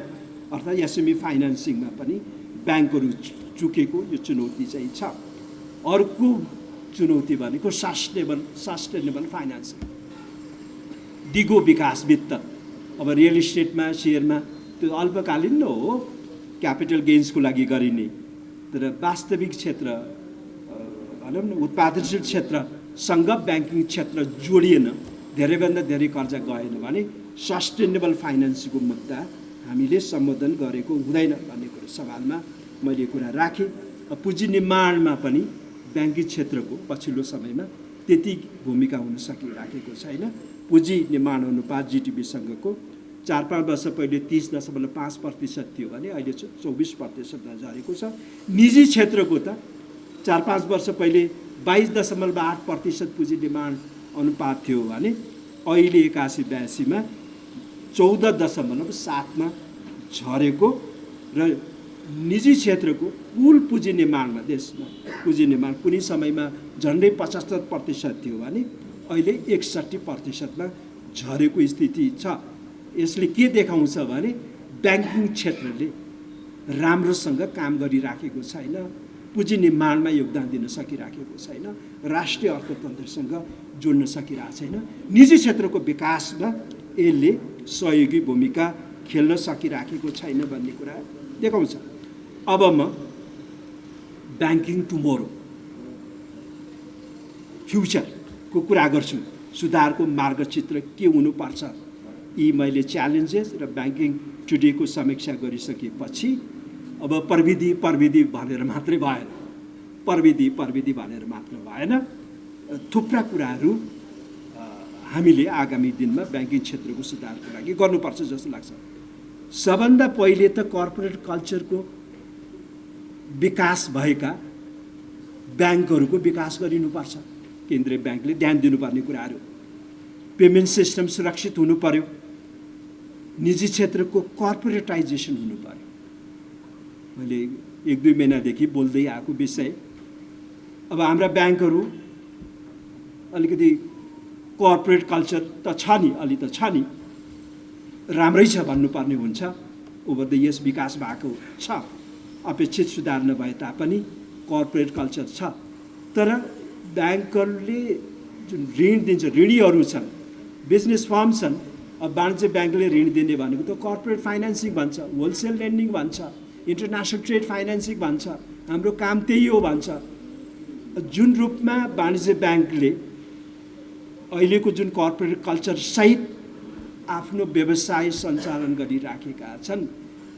अर्थात् एसएमई फाइनेन्सिङमा पनि ब्याङ्कहरू चुकेको यो चुनौती चाहिँ छ। अर्को चुनौती भनेको सस्टेनेबल फाइनेन्सिङ, दिगो विकास वित्त। अब रियल इस्टेटमा, सेयरमा त्यो अल्पकालीन न हो, क्यापिटल गेन्सको लागि गरिने, तर वास्तविक क्षेत्र भनौँ न उत्पादनशील क्षेत्रसँग ब्याङ्किङ क्षेत्र जोडिएन, धेरैभन्दा धेरै कर्जा गएन भने सस्टेनेबल फाइनेन्सको मुद्दा हामीले सम्बोधन गरेको हुँदैन भन्ने कुरो सवालमा मैले कुरा राखेँ। पुँजी निर्माणमा पनि ब्याङ्किङ क्षेत्रको पछिल्लो समयमा त्यति भूमिका हुन सकिराखेको छैन। पुँजी निर्माण अनुपात जिडिपीसँगको 4-5 वर्ष पहिले 30.5% थियो भने अहिले 24% झरेको छ। निजी क्षेत्रको त 4-5 वर्ष पहिले 22.8% पुँजी निर्माण अनुपात थियो भने अहिले 81-82मा 14.7मा झरेको। र निजी क्षेत्रको कुल पुँजी निर्माणमा, देशमा पुँजी निर्माण कुनै समयमा झन्डै 75% थियो भने अहिले 61%मा झरेको स्थिति छ। यसले के देखाउँछ भने ब्याङ्किङ क्षेत्रले राम्रोसँग काम गरिराखेको छैन, पुँजी निर्माणमा योगदान दिन सकिराखेको छैन, राष्ट्रिय अर्थतन्त्रसँग जोड्न सकिरहेको छैन, निजी क्षेत्रको विकासमा यसले सहयोगी भूमिका खेल्न सकिराखेको छैन भन्ने कुरा देखाउँछ। अब म ब्याङ्किङ टुमोरो, फ्युचरको कुरा गर्छु। सुधारको मार्गचित्र के हुनुपर्छ, यी मैले च्यालेन्जेस र ब्याङ्किङ टुडेको समीक्षा गरिसकेपछि अब प्रविधि भनेर मात्रै भएन, प्रविधि भनेर मात्र भएन, थुप्रा कुराहरू हामीले आगामी दिनमा ब्याङ्किङ क्षेत्रको सुधारको लागि गर्नुपर्छ जस्तो लाग्छ। सबभन्दा पहिले त कर्पोरेट कल्चरको विकास भएका ब्याङ्कहरूको विकास गरिनुपर्छ। केन्द्रीय ब्याङ्कले ध्यान दिनुपर्ने कुराहरू, पेमेन्ट सिस्टम सुरक्षित हुनु पर्यो, निजी क्षेत्रको कर्पोरेटाइजेसन हुनु पर्यो, मैले 1-2 महिनादेखि बोल्दै आएको विषय। अब हाम्रा ब्याङ्कहरू अलिकति कर्पोरेट कल्चर त छ नि, अलि त छ नि, राम्रै छ भन्नुपर्ने हुन्छ। ओभर द इयर्स विकास भएको छ, अपेक्षित सुधार नभए तापनि कर्पोरेट कल्चर छ। तर ब्याङ्करले जुन ऋण दिन्छ, ऋणीहरू छन्, बिजनेस फर्म छन्। अब वाणिज्य ब्याङ्कले ऋण दिने भनेको त कर्पोरेट फाइनेन्सिङ भन्छ, होलसेल लेन्डिङ भन्छ, इन्टरनेसनल ट्रेड फाइनेन्सिङ भन्छ। हाम्रो काम त्यही हो भन्छ। जुन रूपमा वाणिज्य ब्याङ्कले अहिलेको जुन कर्पोरेट कल्चर सहित आफ्नो व्यवसाय सञ्चालन गरिराखेका छन्,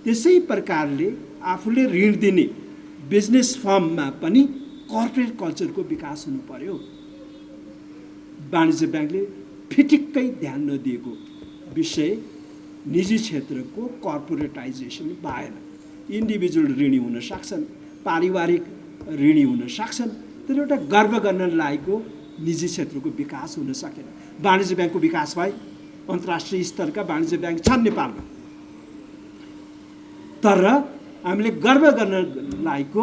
त्यसै प्रकारले आफूले ऋण दिने बिजनेस फर्ममा पनि कर्पोरेट कल्चरको विकास हुनु पर्यो। वाणिज्य ब्याङ्कले फिटिक्कै ध्यान नदिएको विषय निजी क्षेत्रको कर्पोरेटाइजेसन भएन। इन्डिभिजुअल ऋणी हुन सक्छन्, पारिवारिक ऋणी हुन सक्छन्, तर एउटा गर्व गर्न लागेको निजी क्षेत्रको विकास हुन सकेन। वाणिज्य ब्याङ्कको विकास भए, अन्तर्राष्ट्रिय स्तरका वाणिज्य ब्याङ्क छन् नेपालमा, तर हामीले गर्व गर्न लागेको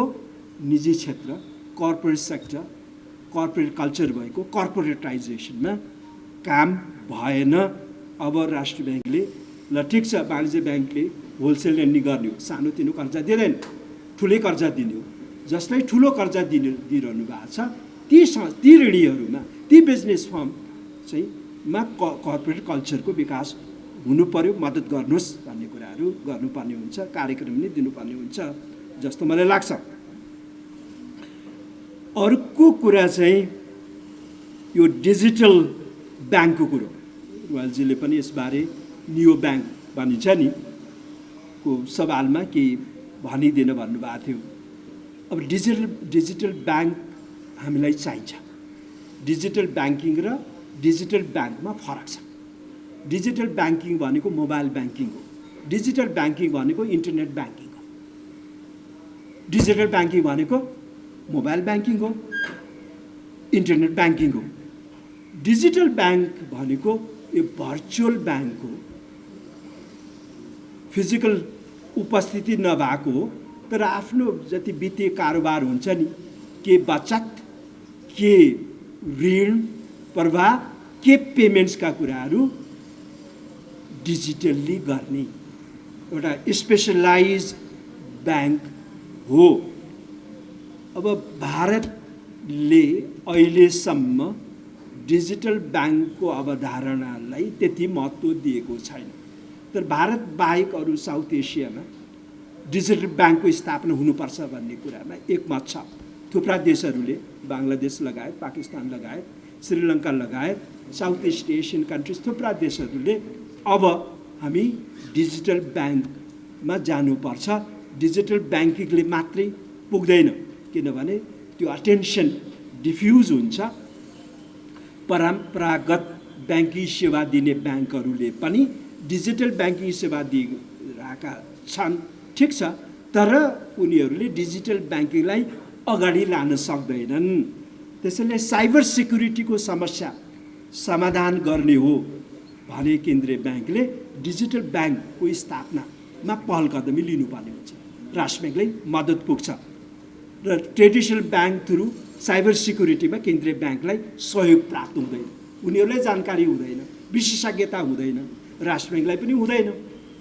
निजी क्षेत्र, कर्पोरेट सेक्टर, कर्पोरेट कल्चर भएको कर्पोरेटाइजेसनमा काम भएन। अब राष्ट्रिय ब्याङ्कले ल ठिक छ, वाणिज्य ब्याङ्कले होलसेल लेन्डिङ गर्ने हो, सानोतिनो कर्जा दिँदैन, ठुलै कर्जा दिने हो। जसलाई ठुलो कर्जा दिइरहनु भएको छ, ती ऋणीहरूमा, ती बिजनेस फर्म चाहिँ कर्पोरेट कल्चरको विकास हुनु पर्यो, मद्दत गर्नुहोस् भन्ने कुराहरू गर्नुपर्ने हुन्छ, कार्यक्रम नै दिनुपर्ने हुन्छ जस्तो मलाई लाग्छ। अर्को कुरा चाहिँ यो डिजिटल ब्याङ्कको कुरो, रुवालजीले पनि यसबारे नियो ब्याङ्क भनिन्छ नि को सवालमा केही भनिदिन भन्नुभएको थियो। अब डिजिटल ब्याङ्क हामीलाई चाहिन्छ। डिजिटल ब्याङ्किङ र डिजिटल ब्याङ्कमा फरक छ। डिजिटल ब्याङ्किङ भनेको मोबाइल ब्याङ्किङ हो, डिजिटल ब्याङ्किङ भनेको इन्टरनेट ब्याङ्किङ हो। डिजिटल ब्याङ्किङ भनेको मोबाइल ब्याङ्किङ हो, इन्टरनेट ब्याङ्किङ हो। डिजिटल ब्याङ्क भनेको यो भर्चुअल ब्याङ्क हो, फिजिकल उपस्थिति नभएको हो, तर आफ्नो जति वित्तीय कारोबार हुन्छ नि, के बचत, के ऋण प्रवाह, के पेमेन्ट्सका कुराहरू डिजिटल्ली गर्ने एउटा स्पेसलाइज ब्याङ्क हो। अब भारतले अहिलेसम्म डिजिटल ब्याङ्कको अवधारणालाई त्यति महत्त्व दिएको छैन। तर भारत बाहेक अरू साउथ एसियामा डिजिटल ब्याङ्कको स्थापना हुनुपर्छ भन्ने कुरामा एकमत छ। थुप्रा देशहरूले, बङ्गलादेश लगायत, पाकिस्तान लगायत, श्रीलङ्का लगायत, साउथ इस्ट एसियन कन्ट्रिज, थुप्रा देशहरूले अब हामी डिजिटल ब्याङ्कमा जानुपर्छ। डिजिटल ब्याङ्किङले मात्रै पुग्दैन, किनभने त्यो अटेन्सन डिफ्युज हुन्छ। परम्परागत ब्याङ्किङ सेवा दिने ब्याङ्कहरूले पनि डिजिटल ब्याङ्किङ सेवा दिइरहेका छन्, ठिक छ, तर उनीहरूले डिजिटल ब्याङ्किङलाई अगाडि लान सक्दैनन्। त्यसैले साइबर सिक्युरिटीको समस्या समाधान गर्ने हो भने केन्द्रीय ब्याङ्कले डिजिटल ब्याङ्कको स्थापनामा पहल कदमी लिनुपर्ने हुन्छ। राष्ट्र ब्याङ्कलाई मद्दत पुग्छ र ट्रेडिसनल ब्याङ्क थ्रु साइबर सिक्युरिटीमा केन्द्रीय ब्याङ्कलाई सहयोग प्राप्त हुँदैन, उनीहरूलाई जानकारी हुँदैन, विशेषज्ञता हुँदैन, राष्ट्र ब्याङ्कलाई पनि हुँदैन।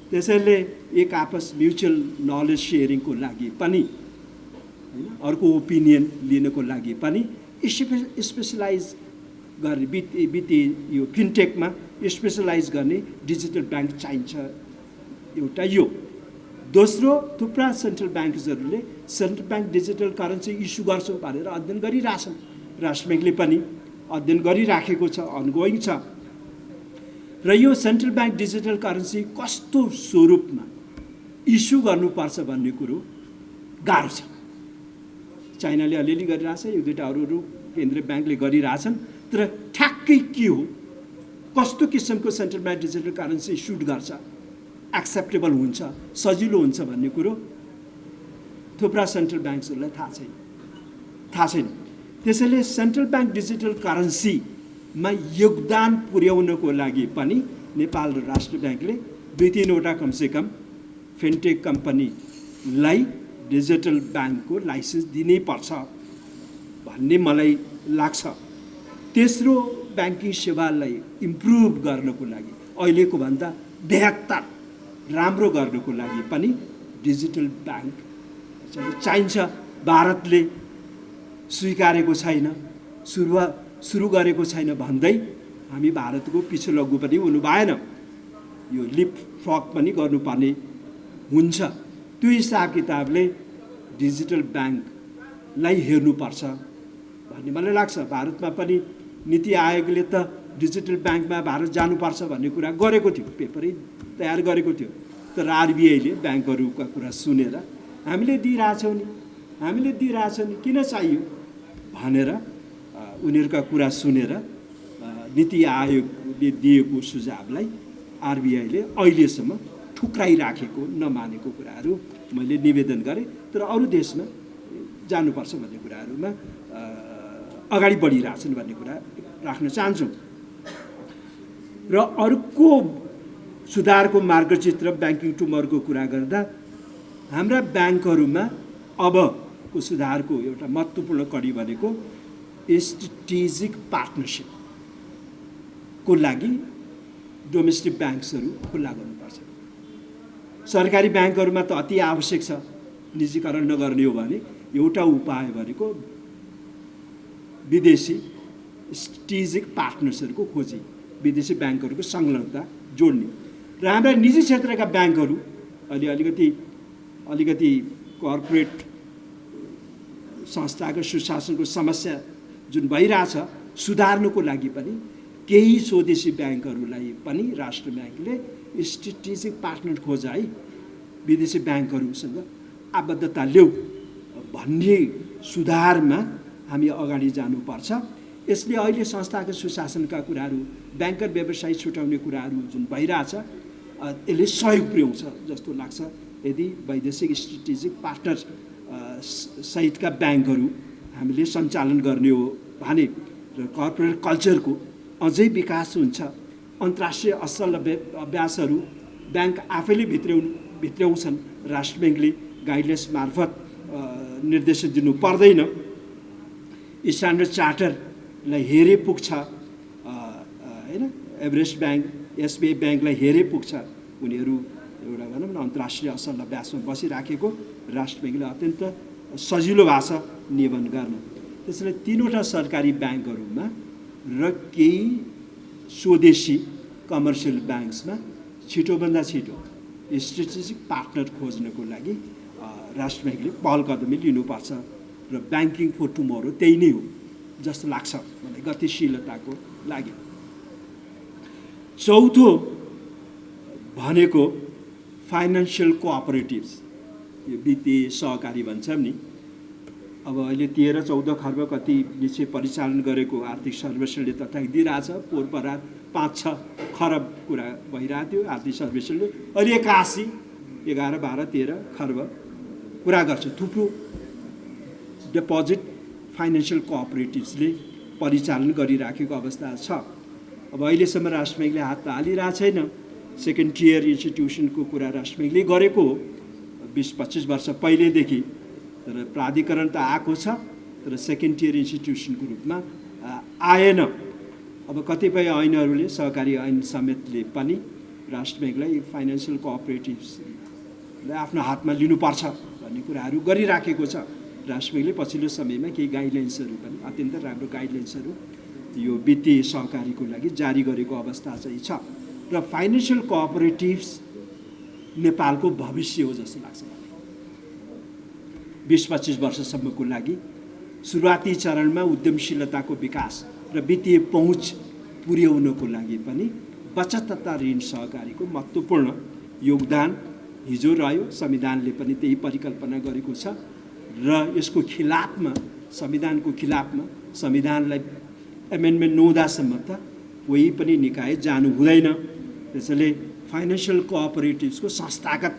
त्यसैले एक आपस म्युचुअल नलेज सेयरिङको लागि पनि, होइन, अर्को ओपिनियन लिनको लागि पनि स्पेसलाइज गर्ने वित्तीय यो फिनटेकमा स्पेसलाइज गर्ने डिजिटल ब्याङ्क चाहिन्छ। एउटा यो। दोस्रो, थुप्रा सेन्ट्रल ब्याङ्क्सहरूले central bank digital currency issue गर्छ भनेर अध्ययन गरिरहेछन्। राष्ट्र ब्याङ्कले पनि अध्ययन गरिराखेको छ, अनगोइङ छ। र यो सेन्ट्रल ब्याङ्क डिजिटल करेन्सी कस्तो स्वरूपमा इस्यु गर्नुपर्छ भन्ने कुरो गाह्रो छ। चाइनाले अलिअलि गरिरहेछ, एक दुईवटा अरू केन्द्रीय ब्याङ्कले गरिरहेछन्, तर ठ्याक्कै के हो, कस्तो किसिमको central bank digital currency suit गर्छ, एक्सेप्टेबल हुन्छ, सजिलो हुन्छ भन्ने कुरो थुप्रा सेन्ट्रल ब्याङ्क्सहरूलाई थाहा छैन। त्यसैले सेन्ट्रल ब्याङ्क डिजिटल करेन्सीमा योगदान पुर्याउनको लागि पनि नेपाल र राष्ट्र ब्याङ्कले 2-3वटा कमसेकम फिनटेक कम्पनीलाई डिजिटल ब्याङ्कको लाइसेन्स दिनै पर्छ भन्ने मलाई लाग्छ। तेस्रो, ब्याङ्किङ सेवालाई इम्प्रुभ गर्नको लागि अहिलेको भन्दा 72 राम्रो गर्नको लागि पनि डिजिटल ब्याङ्क चाहिन्छ। भारतले स्वीकारेको छैन, सुरु गरेको छैन भन्दै हामी भारतको पिछे लग्नु पनि हुनु भएन। यो लिप फ्रक पनि गर्नुपर्ने हुन्छ। त्यो हिसाब किताबले डिजिटल ब्याङ्कलाई हेर्नुपर्छ भन्ने मलाई लाग्छ। भारतमा पनि नीति आयोगले त डिजिटल ब्याङ्कमा भारत जानुपर्छ भन्ने कुरा गरेको थियो, पेपरै तयार गरेको थियो। तर आरबिआईले ब्याङ्कहरूका कुरा सुनेर हामीले दिइरहेछौँ नि किन चाहियो भनेर उनीहरूका कुरा सुनेर नीति आयोगले दिएको सुझावलाई आरबिआईले अहिलेसम्म ठुक्राइराखेको नमानेको कुराहरू मैले निवेदन गरेँ। तर अरू देशमा जानुपर्छ भन्ने कुराहरूमा अगाडि बढिरहेछन् भन्ने कुरा राख्न चाहन्छौँ। र अर्को सुधारको मार्गचित्र ब्याङ्किङ टुमोरोको कुरा गर्दा हाम्रा ब्याङ्कहरूमा अबको सुधारको एउटा महत्त्वपूर्ण कडी भनेको स्ट्रेटेजिक पार्टनरसिपको लागि डोमेस्टिक ब्याङ्क्सहरू खुल्ला गर्नुपर्छ। सरकारी ब्याङ्कहरूमा त अति आवश्यक छ, निजीकरण नगर्ने हो भने एउटा उपाय भनेको विदेशी स्ट्रेटेजिक पार्टनर्सहरूको खोजी, विदेशी ब्याङ्कहरूको संलग्नता जोड्ने। र हाम्रा निजी क्षेत्रका ब्याङ्कहरू अहिले अलिकति कर्पोरेट संस्थाको सुशासनको समस्या जुन भइरहेछ सुधार्नको लागि पनि केही स्वदेशी ब्याङ्कहरूलाई पनि राष्ट्र ब्याङ्कले स्ट्रेटेजिक पार्टनर खोजाई विदेशी ब्याङ्कहरूसँग आबद्धता ल्याऊ भन्ने सुधारमा हामी अगाडि जानुपर्छ। यसले अहिले संस्थाको सुशासनका कुराहरू, ब्याङ्कर व्यवसाय छुटाउने कुराहरू जुन भइरहेछ यसले सहयोग पुर्याउँछ जस्तो लाग्छ। यदि वैदेशिक स्ट्रेटेजिक पार्टनर सहितका ब्याङ्कहरू हामीले सञ्चालन गर्ने हो भने र कर्पोरेट कल्चरको अझै विकास हुन्छ। अन्तर्राष्ट्रिय असल अभ्यासहरू ब्याङ्क आफैले भित्र्याउँछन्, राष्ट्र ब्याङ्कले गाइडलाइन्स मार्फत निर्देशन दिनु पर्दैन। स्ट्यान्डर्ड चार्टरलाई हेरे पुग्छ होइन, एभरेस्ट ब्याङ्क, एसबिआई ब्याङ्कलाई हेरे पुग्छ। उनीहरू एउटा भनौँ न अन्तर्राष्ट्रिय असल अभ्यासमा बसिराखेको राष्ट्र ब्याङ्कले अत्यन्त सजिलो भएको छ नियमन गर्न। त्यसैले तीनवटा सरकारी ब्याङ्कहरूमा र केही स्वदेशी कमर्सियल ब्याङ्क्समा छिटोभन्दा छिटो स्ट्रेटेजिक पार्टनर खोज्नको लागि राष्ट्र ब्याङ्कले पहल कदमी लिनुपर्छ। र ब्याङ्किङ फर टुमोरो त्यही नै हो जस्तो लाग्छ मलाई गतिशीलताको लागि। चौथो भनेको फाइनेन्सियल कोअपरेटिभ्स, यो वित्तीय सहकारी भन्छौँ नि। अब अहिले 13-14 खर्ब कति निश्चय परिचालन गरेको आर्थिक सर्वेक्षणले तथ्याङ्क दिइरहेछ। पोहोर परार 5-6 खरब कुरा भइरहेको थियो आर्थिक सर्वेक्षणले। अहिले 81, 11, 12, 13 खर्ब कुरा गर्छ। थुप्रो डिपोजिट फाइनेन्सियल कोअपरेटिभ्सले परिचालन गरिराखेको अवस्था छ। अब अहिलेसम्म राष्ट्र ब्याङ्कले हात त हालिरहेको छैन। सेकेन्ड टियर इन्स्टिट्युसनको कुरा राष्ट्र ब्याङ्कले गरेको हो 20-25 वर्ष पहिलेदेखि। तर प्राधिकरण त आएको छ, तर सेकेन्ड टियर इन्स्टिट्युसनको रूपमा आएन। अब कतिपय ऐनहरूले, सहकारी ऐन समेतले पनि राष्ट्र ब्याङ्कलाई फाइनेन्सियल कोअपरेटिभ्सलाई आफ्नो हातमा लिनुपर्छ भन्ने कुराहरू गरिराखेको छ। राष्ट्र ब्याङ्कले पछिल्लो समयमा केही गाइडलाइन्सहरू पनि, अत्यन्त राम्रो गाइडलाइन्सहरू यो वित्तीय सहकारीको लागि जारी गरेको अवस्था चाहिँ छ। र फाइनेन्सियल कोअपरेटिभ्स नेपालको भविष्य हो जस्तो लाग्छ मलाई। 20-25 वर्षसम्मको लागि सुरुवाती चरणमा उद्यमशीलताको विकास र वित्तीय पहुँच पुर्याउनको लागि पनि बचत तथा ऋण सहकारीको महत्त्वपूर्ण योगदान हिजो रह्यो। संविधानले पनि त्यही परिकल्पना गरेको छ। र यसको खिलाफमा, संविधानको खिलाफमा, संविधानलाई एमेन्डमेन्ट नहुँदासम्म त कोही पनि निकाय जानु हुँदैन। त्यसैले फाइनेन्सियल कोअपरेटिभ्सको संस्थागत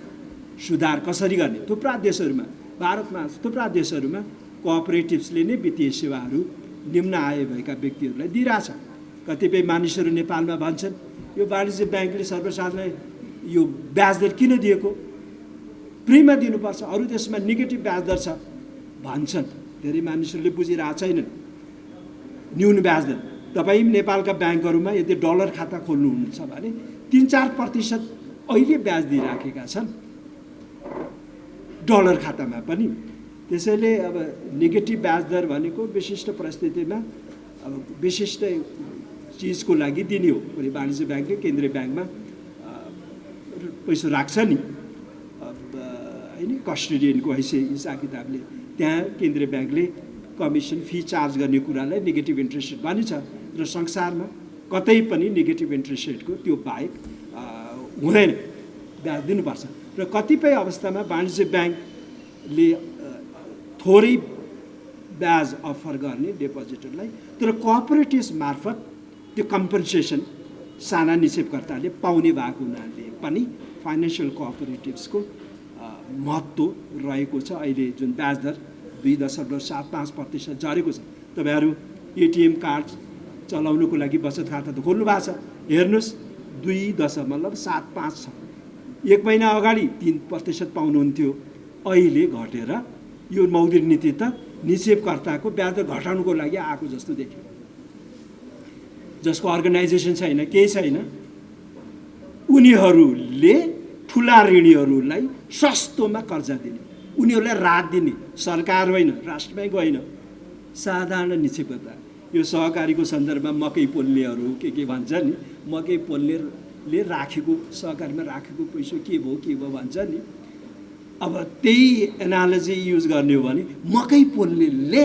सुधार कसरी गर्ने? थुप्रा देशहरूमा, भारतमा थुप्रा देशहरूमा कोअपरेटिभ्सले नै वित्तीय सेवाहरू निम्न आय भएका व्यक्तिहरूलाई दिइरहेछ। कतिपय मानिसहरू नेपालमा भन्छन् यो वाणिज्य ब्याङ्कले सर्वसाधारणलाई यो ब्याज दर किन दिएको? फ्रीमा दिनुपर्छ, अरू देशमा नेगेटिभ ब्याज दर छ भन्छन्। धेरै मानिसहरूले बुझिरहेको छैनन्। न्यून ब्याज दर, तपाईँ नेपालका ब्याङ्कहरूमा यदि डलर खाता खोल्नुहुन्छ भने 3-4% अहिले ब्याज दिइराखेका छन् डलर खातामा पनि। त्यसैले अब नेगेटिभ ब्याज दर भनेको विशिष्ट परिस्थितिमा अब विशिष्ट चिजको लागि दिने हो। भने वाणिज्य ब्याङ्कले केन्द्रीय ब्याङ्कमा पैसा राख्छ नि होइन, कस्टोडियनको हिसाब किताबले, त्यहाँ केन्द्रीय ब्याङ्कले कमिसन फी चार्ज गर्ने कुरालाई नेगेटिभ इन्ट्रेस्ट रेट भनिन्छ। र संसारमा कतै पनि नेगेटिभ इन्ट्रेस्ट रेटको त्यो बाहेक हुँदैन, ब्याज दिनुपर्छ। र कतिपय अवस्थामा वाणिज्य ब्याङ्कले थोरै ब्याज अफर गर्ने डिपोजिटरलाई, तर कोअपरेटिभ्स मार्फत त्यो कम्पन्सेसन साना निक्षेपकर्ताले पाउने भएको हुनाले पनि फाइनेन्सियल कोअपरेटिभ्सको महत्त्व रहेको छ। अहिले जुन ब्याज दर 2.75% झरेको छ। तपाईँहरू एटिएम कार्ड चलाउनुको लागि बचत खाता त खोल्नु भएको छ, हेर्नुहोस् 2.75 छ। 1 महिना अगाडि 3% पाउनुहुन्थ्यो, अहिले घटेर यो मौद्रिक नीति त निक्षेपकर्ताको ब्याज दर घटाउनुको लागि आएको जस्तो देखियो। जसको अर्गनाइजेसन छैन, केही छैन, उनीहरूले ठुला ऋणीहरूलाई सस्तोमा कर्जा दिने, उनीहरूलाई राहत दिने, सरकार होइन, राष्ट्र ब्याङ्क होइन, साधारण निक्षेपकर्ता। यो सहकारीको सन्दर्भमा मकै पोल्नेहरू के भन्छ नि, मकै पोल्नेले राखेको सहकारीमा राखेको पैसा के भयो भन्छ नि। अब त्यही एनालोजी युज गर्ने हो भने मकै पोल्नेले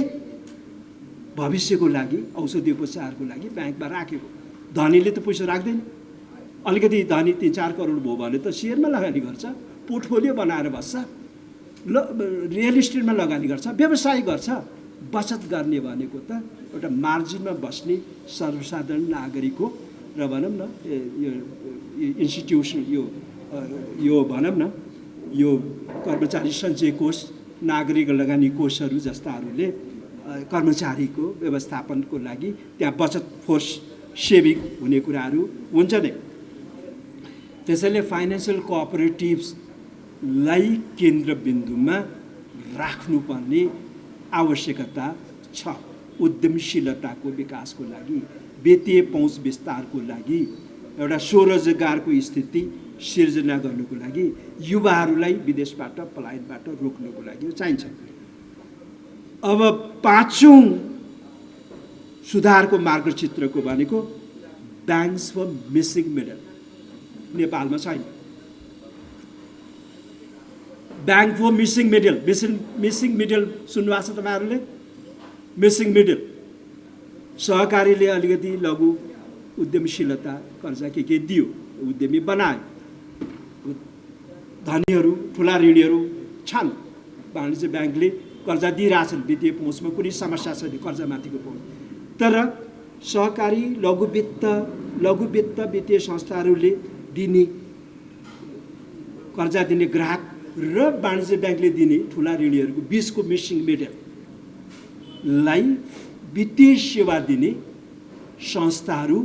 भविष्यको लागि औषधि उपचारको लागि ब्याङ्कमा राखेको, धनीले त पैसा राख्दैन। अलिकति धनी 3-4 करोड भयो भने त सेयरमा लगानी गर्छ, पोर्टफोलियो बनाएर बस्छ, रियल इस्टेटमा लगानी गर्छ, व्यवसाय गर्छ। बचत गर्ने भनेको त एउटा मार्जिनमा बस्ने सर्वसाधारण नागरिक हो। र भनौँ न यो इन्स्टिट्युसन यो भनौँ न यो कर्मचारी सञ्चय कोष, नागरिक लगानी कोषहरू जस्ताहरूले कर्मचारीको व्यवस्थापनको लागि त्यहाँ बचत फोर्स सेभिङ हुने कुराहरू हुन्छ नै। त्यसैले फाइनेन्सियल कोअपरेटिभ्सलाई केन्द्रबिन्दुमा राख्नुपर्ने आवश्यकता छ। उद्यमशीलताको विकासको लागि, वित्तीय पहुँच विस्तारको लागि, एउटा स्वरोजगारको स्थिति सिर्जना गर्नुको लागि, युवाहरूलाई विदेशबाट पलायनबाट रोक्नुको लागि चाहिन्छ। अब 5औँ सुधारको मार्गचित्रको भनेको ब्याङ्क्स फर मिसिङ मिडल नेपालमा छैन। Bank for missing middle, missing middle सुन्नुभएको छ तपाईँहरूले? मिसिङ मिडल सहकारीले अलिकति लघु उद्यमशीलता कर्जा के दियो, उद्यमी बनायो, धनीहरू ठुला ऋणीहरू छन्, वाणिज्य ब्याङ्कले कर्जा दिइरहेछन्, वित्तीय पहुँचमा कुनै समस्या छैन, कर्जामाथिको पहुँच। तर सहकारी लघु वित्त वित्तीय संस्थाहरूले दिने कर्जा दिने ग्राहक र वाणिज्य ब्याङ्कले दिने ठुला ऋणीहरूको बिचको मिसिङ मिडललाई वित्तीय सेवा दिने संस्थाहरू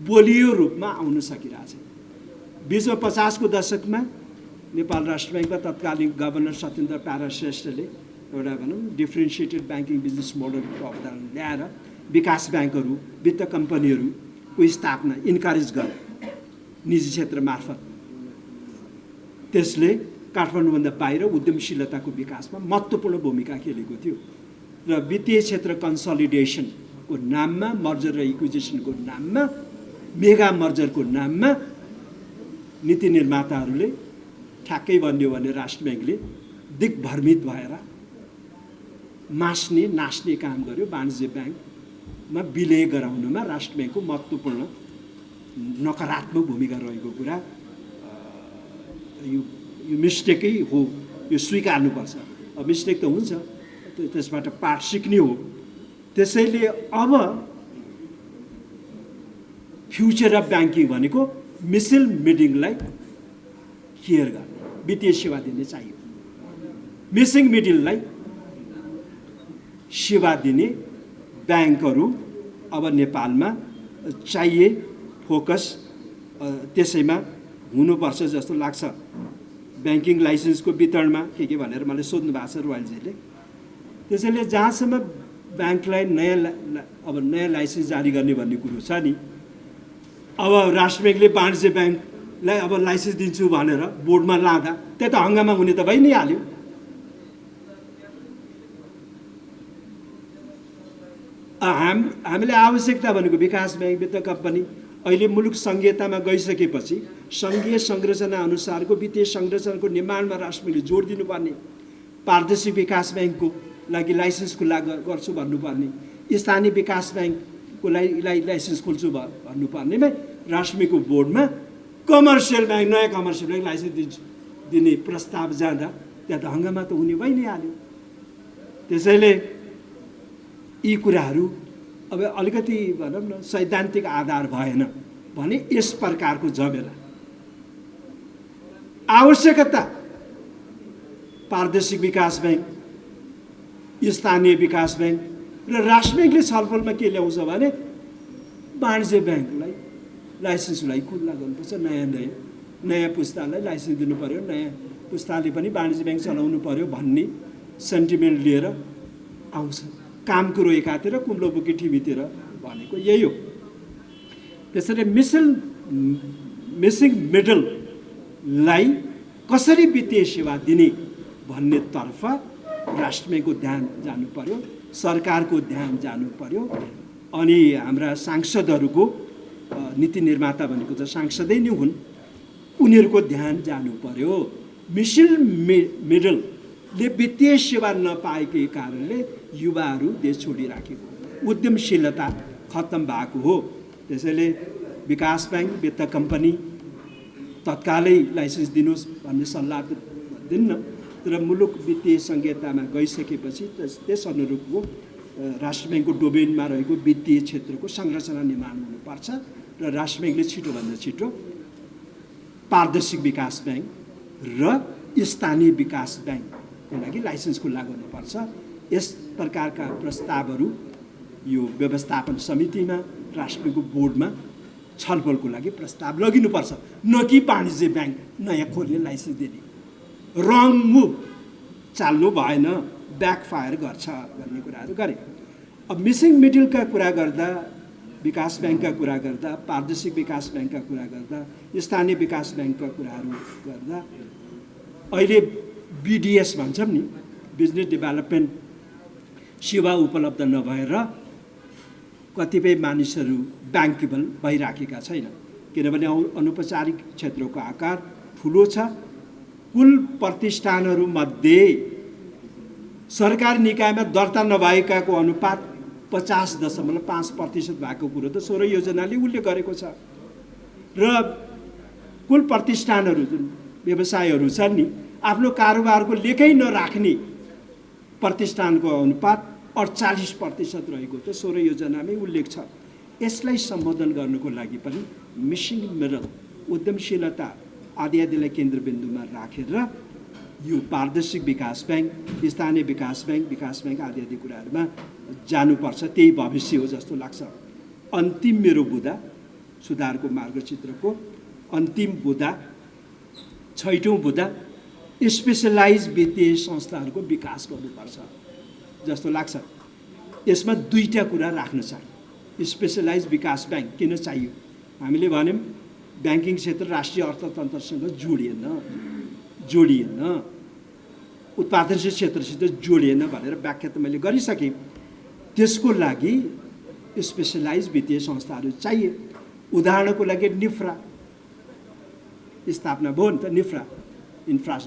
बलियो रूपमा आउन सकिरहेछ। बिचमा 50 को दशकमा नेपाल राष्ट्र ब्याङ्कमा तत्कालीन गभर्नर सत्येन्द्र पारा श्रेष्ठले एउटा भनौँ डिफ्रेन्सिएटेड ब्याङ्किङ बिजनेस मोडलको अवधारणा ल्याएर विकास ब्याङ्कहरू, वित्त कम्पनीहरूको स्थापना इन्करेज गरे निजी क्षेत्र मार्फत। त्यसले काठमाडौँभन्दा बाहिर उद्यमशीलताको विकासमा महत्त्वपूर्ण भूमिका खेलेको थियो। र वित्तीय क्षेत्र कन्सलिडेसनको नाममा, मर्जर र इक्विजिसनको नाममा, मेगा मर्जरको नाममा नीति निर्माताहरूले ठ्याक्कै भन्यो भने राष्ट्र ब्याङ्कले दिग्भ्रमित भएर नाच्ने काम गर्यो। वाणिज्य ब्याङ्कमा विलय गराउनुमा राष्ट्र ब्याङ्कको महत्त्वपूर्ण नकारात्मक भूमिका रहेको कुरा यो मिस्टेकै हो, यो स्वीकार्नुपर्छ। अब मिस्टेक त हुन्छ, त्यसबाट पाठ सिक्ने हो। त्यसैले अब फ्युचर अफ ब्याङ्किङ भनेको मिसिङ मिडललाई केयर गर्ने, वित्तीय सेवा दिने चाहियो। मिसिङ मिडललाई सेवा दिने ब्याङ्कहरू अब नेपालमा चाहिए, फोकस त्यसैमा हुनुपर्छ जस्तो लाग्छ। ब्याङ्किङ लाइसेन्सको वितरणमा के भनेर मलाई सोध्नु भएको छ रोयलजीले। त्यसैले जहाँसम्म ब्याङ्कलाई अब नयाँ लाइसेन्स जारी गर्ने भन्ने कुरो छ नि, अब राष्ट्र ब्याङ्कले वाणिज्य ब्याङ्कलाई अब लाइसेन्स दिन्छु भनेर बोर्डमा लाँदा त्यहाँ त हङ्गामा हुने त भइ नै हाल्यो। हामीले आवश्यकता भनेको विकास ब्याङ्क वित्त कम्पनी अहिले मुलुक सङ्घीयतामा गइसकेपछि सङ्घीय संरचना अनुसारको वित्तीय संरचनाको निर्माणमा राष्ट्र ब्याङ्कले जोड दिनुपर्ने, पारदर्शी विकास ब्याङ्कको लागि लाइसेन्स खुल्ला गर्छु भन्नुपर्ने, स्थानीय विकास ब्याङ्कको लाइसेन्स खोल्छु भन्नुपर्नेमा राष्ट्र ब्याङ्कको बोर्डमा कमर्सियल ब्याङ्क नयाँ कमर्सियल ब्याङ्क लाइसेन्स दिने प्रस्ताव जाँदा त्यहाँ त हङ्गामा त हुने भइ नै हाल्यो। त्यसैले यी कुराहरू अब अलिकति भनौँ न सैद्धान्तिक आधार भएन भने यस प्रकारको झमेला आवश्यकता पारदर्शी विकास ब्याङ्क, स्थानीय विकास ब्याङ्क र राष्ट्र ब्याङ्कले छलफलमा के ल्याउँछ भने वाणिज्य ब्याङ्कलाई लाइसेन्सलाई खुल्ला गर्नुपर्छ, नयाँ पुस्तालाई लाइसेन्स दिनु पर्यो, नयाँ पुस्ताले पनि वाणिज्य ब्याङ्क चलाउनु पर्यो भन्ने सेन्टिमेन्ट लिएर आउँछ। काम कुरो एकातिर कुम्लो बुकी टिभीतिर भनेको यही हो। त्यसरी मिसिङ मिडललाई कसरी वित्तीय सेवा दिने भन्नेतर्फ राष्ट्र ब्याङ्कको ध्यान जानु पर्यो, सरकारको ध्यान जानु पर्यो, अनि हाम्रा सांसदहरूको नीति निर्माता भनेको त सांसदै नै हुन्, उनीहरूको ध्यान जानु पर्यो। मिडलले वित्तीय सेवा नपाएकै कारणले युवाहरू देश छोडिराखेको, उद्यमशीलता खत्तम भएको हो। त्यसैले विकास ब्याङ्क वित्त कम्पनी तत्कालै लाइसेन्स दिनुहोस् भन्ने सल्लाह त दिन्न, तर मुलुक वित्तीय संहितामा गइसकेपछि त्यस अनुरूपको राष्ट्र ब्याङ्कको डोमेनमा रहेको वित्तीय क्षेत्रको संरचना निर्माण हुनुपर्छ र राष्ट्र ब्याङ्कले छिटोभन्दा छिटो पारदर्शिक विकास ब्याङ्क र स्थानीय विकास ब्याङ्कको लागि लाइसेन्स खुल्ला गर्नुपर्छ। यस प्रकारका प्रस्तावहरू यो व्यवस्थापन समितिमा राष्ट्र ब्याङ्कको बोर्डमा छलफलको लागि प्रस्ताव लगिनुपर्छ, न कि वाणिज्य ब्याङ्क नयाँ खोल्ने लाइसेन्स दिने। रङ मुभ चाल्नु भएन, ब्याकफायर गर्छ भन्ने कुराहरू गरे। अब मिसिङ मिडलका कुरा गर्दा, विकास ब्याङ्कका कुरा गर्दा, पारदर्शिक विकास ब्याङ्कका कुरा गर्दा, स्थानीय विकास ब्याङ्कका कुराहरू गर्दा अहिले बिडिएस भन्छौँ नि, बिजनेस डेभलपमेन्ट सेवा उपलब्ध नभएर कतिपय मानिसहरू ब्याङ्केबल भइराखेका छैन, किनभने अनौपचारिक क्षेत्रको आकार ठुलो छ। कुल प्रतिष्ठानहरूमध्ये सरकारी निकायमा दर्ता नभएकाको अनुपात 50.5% भएको कुरो त 16 योजनाले उल्लेख गरेको छ र कुल प्रतिष्ठानहरू जुन व्यवसायहरू छन् नि, आफ्नो कारोबारको लेखै नराख्ने प्रतिष्ठानको अनुपात 48% रहेको त 16 योजनामै उल्लेख छ। यसलाई सम्बोधन गर्नुको लागि पनि मिसिङ मिडल, उद्यमशीलता आदिलाई केन्द्रबिन्दुमा राखेर यो पारदर्शिक विकास ब्याङ्क, स्थानीय विकास ब्याङ्क आदि कुराहरूमा जानुपर्छ। त्यही भविष्य हो जस्तो लाग्छ। अन्तिम मेरो बुँदा, सुधारको मार्गचित्रको अन्तिम बुँदा, 6औँ बुँदा स्पेसलाइज वित्तीय संस्थाहरूको विकास गर्नुपर्छ जस्तो लाग्छ। यसमा दुईटा कुरा राख्न चाहियो। स्पेसलाइज विकास ब्याङ्क किन चाहियो? हामीले भन्यौँ ब्याङ्किङ क्षेत्र राष्ट्रिय अर्थतन्त्रसँग जोडिएन, उत्पादनशील क्षेत्रसित जोडिएन भनेर व्याख्या त मैले गरिसकेँ। त्यसको लागि स्पेसलाइज वित्तीय संस्थाहरू चाहिए। उदाहरणको लागि निफ्रा स्थापना भयो नि त, निफ्रा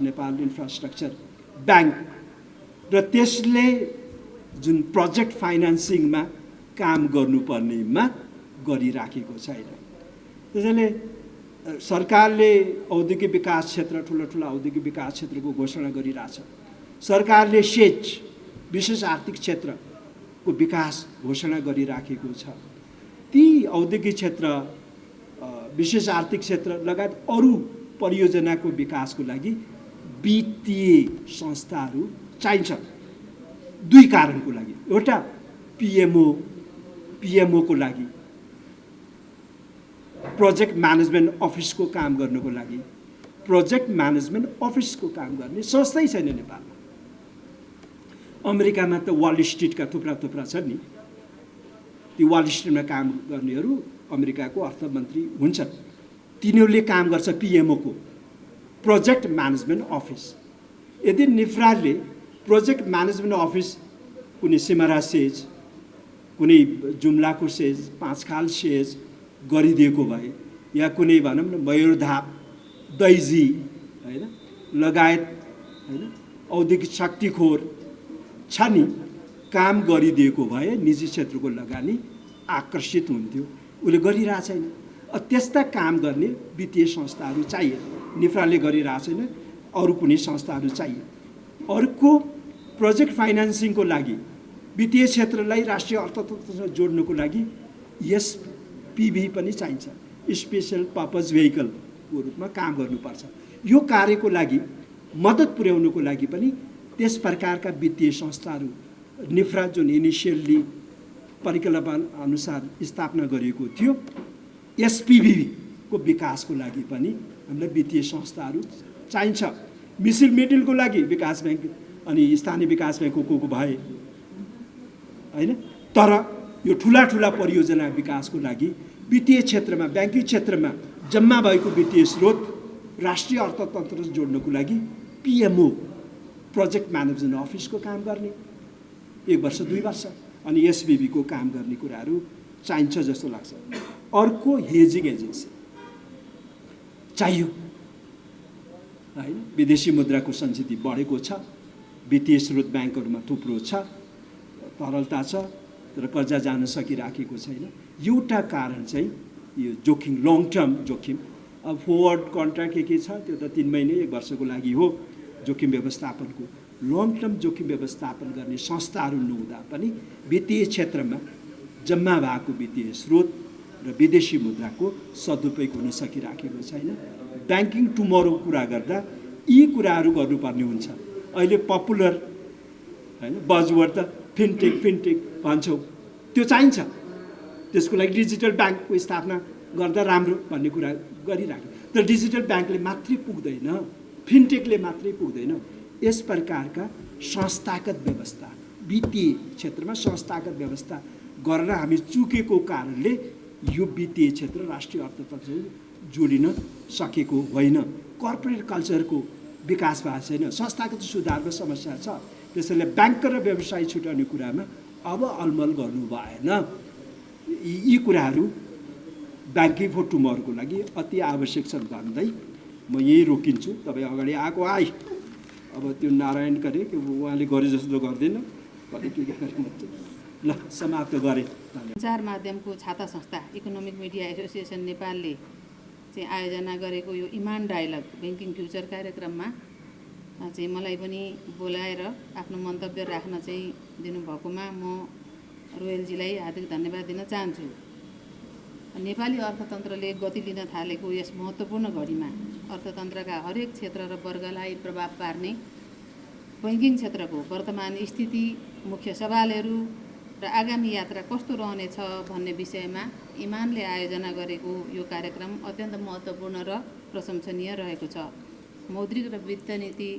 नेपाल इन्फ्रास्ट्रक्चर ब्याङ्क, र त्यसले जुन प्रोजेक्ट फाइनेन्सिङमा काम गर्नुपर्नेमा गरिराखेको छैन। त्यसैले सरकारले औद्योगिक विकास क्षेत्र, ठुला औद्योगिक विकास क्षेत्रको घोषणा गरिरहेछ। सरकारले सेज विशेष आर्थिक क्षेत्रको विकास घोषणा गरिराखेको छ। ती औद्योगिक क्षेत्र, विशेष आर्थिक क्षेत्र लगायत अरू परियोजनाको विकासको लागि वित्तीय संस्थाहरू चाहिन्छ। दुई कारणको लागि। एउटा पिएमओको लागि, प्रोजेक्ट म्यानेजमेन्ट अफिसको काम गर्नको लागि, प्रोजेक्ट म्यानेजमेन्ट अफिसको काम गर्ने संस्थै छैन नेपालमा। अमेरिकामा त वाल स्ट्रिटका थुप्रा थुप्रा छन् नि, ती वाल स्ट्रिटमा काम गर्नेहरू अमेरिकाको अर्थमन्त्री हुन्छन्, तिनीहरूले काम गर्छ पिएमओको प्रोजेक्ट म्यानेजमेन्ट अफिस। यदि निफ्राले प्रोजेक्ट म्यानेजमेन्ट अफिस कुनै सिमरा सेज, कुनै जुम्लाको सेज, पाँचखाल सेज गरिदिएको भए, या कुनै भनौँ न मयूरधाप, दैजी होइन लगायत होइन औद्योगिक शक्तिखोर छ नि, काम गरिदिएको भए निजी क्षेत्रको लगानी आकर्षित हुन्थ्यो। उसले गरिरहेको छैन। त्यस्ता काम गर्ने वित्तीय संस्थाहरू चाहिए। निफ्राले गरिरहेको छैन, अरू कुनै संस्थाहरू चाहिए। अर्को प्रोजेक्ट फाइनेन्सिङको लागि वित्तीय क्षेत्रलाई राष्ट्रिय अर्थतन्त्रसँग जोड्नको लागि एसपिभी पनि चाहिन्छ, स्पेसल पर्पज भेहिकलको रूपमा काम गर्नुपर्छ। यो कार्यको लागि मद्दत पुर्याउनुको लागि पनि त्यस प्रकारका वित्तीय संस्थाहरू निफ्रा जुन इनिसियल्ली परिकल्पना अनुसार स्थापना गरिएको थियो, एसपिभीको विकासको लागि पनि हामीलाई वित्तीय संस्थाहरू चाहिन्छ। मिसिल मिडिलको लागि विकास ब्याङ्क अनि स्थानीय विकास ब्याङ्कको भए होइन, तर यो ठुला ठुला परियोजना विकासको लागि वित्तीय क्षेत्रमा, ब्याङ्किङ क्षेत्रमा जम्मा भएको वित्तीय स्रोत राष्ट्रिय अर्थतन्त्र जोड्नको लागि पिएमओ प्रोजेक्ट म्यानेजमेन्ट अफिसको काम गर्ने 1 वर्ष 2 वर्ष अनि एसबिबीको काम गर्ने कुराहरू चाहिन्छ जस्तो लाग्छ। अर्को हेजिङ एजेन्सी चाहियो होइन। विदेशी मुद्राको सञ्चिति बढेको छ, वित्तीय स्रोत ब्याङ्कहरूमा थुप्रो छ, तरलता छ, तर कर्जा जान सकिराखेको छैन। एउटा कारण चाहिँ यो जोखिम, लङ टर्म जोखिम। अब फरवर्ड कन्ट्र्याक्ट के छ त्यो त 3 महिने 1 वर्षको लागि हो जोखिम व्यवस्थापनको। लङ टर्म जोखिम व्यवस्थापन गर्ने संस्थाहरू नहुँदा पनि वित्तीय क्षेत्रमा जम्मा भएको वित्तीय स्रोत र विदेशी मुद्राको सदुपयोग हुन सकिराखेको छैन। ब्याङ्किङ टुमरो कुरा गर्दा यी कुराहरू गर्नुपर्ने हुन्छ। अहिले पपुलर होइन बजवर्ड त फिनटेक भन्छौँ, त्यो चाहिन्छ। त्यसको लागि डिजिटल ब्याङ्कको स्थापना गर्दा राम्रो भन्ने कुरा गरिराख्यो, तर डिजिटल ब्याङ्कले मात्रै पुग्दैन, फिनटेकले मात्रै पुग्दैन। यस प्रकारका संस्थागत व्यवस्था, वित्तीय क्षेत्रमा संस्थागत व्यवस्था गरेर हामी चुकेको कारणले यो वित्तीय क्षेत्र राष्ट्रिय अर्थतन्त्र जोडिन सकेको होइन। कर्पोरेट कल्चरको विकास भएको छैन, संस्थागत सुधारमा समस्या छ। त्यसैले ब्याङ्क र व्यवसाय छुट्याउने कुरामा अब अलमल गर्नु भएन। यी कुराहरू ब्याङ्किङ फर टुमरोको लागि अति आवश्यक छन् भन्दै म यही रोकिन्छु। तपाईँ अगाडि आएको आइ, अब त्यो नारायण करे कि उहाँले गरे जस्तो गर्दैन, कति के गरे ल समाप्त गरेँ। सञ्चार माध्यमको छाता संस्था इकोनोमिक मिडिया एसोसिएसन नेपालले चाहिँ आयोजना गरेको यो इमान डायलग ब्याङ्किङ फ्युचर कार्यक्रममा चाहिँ मलाई पनि बोलाएर आफ्नो मन्तव्य राख्न चाहिँ दिनुभएकोमा म रोयलजीलाई हार्दिक धन्यवाद दिन चाहन्छु। नेपाली अर्थतन्त्रले गति लिन थालेको यस महत्त्वपूर्ण घडीमा अर्थतन्त्रका हरेक क्षेत्र र वर्गलाई प्रभाव पार्ने बैङ्किङ क्षेत्रको वर्तमान स्थिति, मुख्य सवालहरू र आगामी यात्रा कस्तो रहनेछ भन्ने विषयमा इमानले आयोजना गरेको यो कार्यक्रम अत्यन्त महत्त्वपूर्ण र प्रशंसनीय रहेको छ। मौद्रिक र वित्त नीति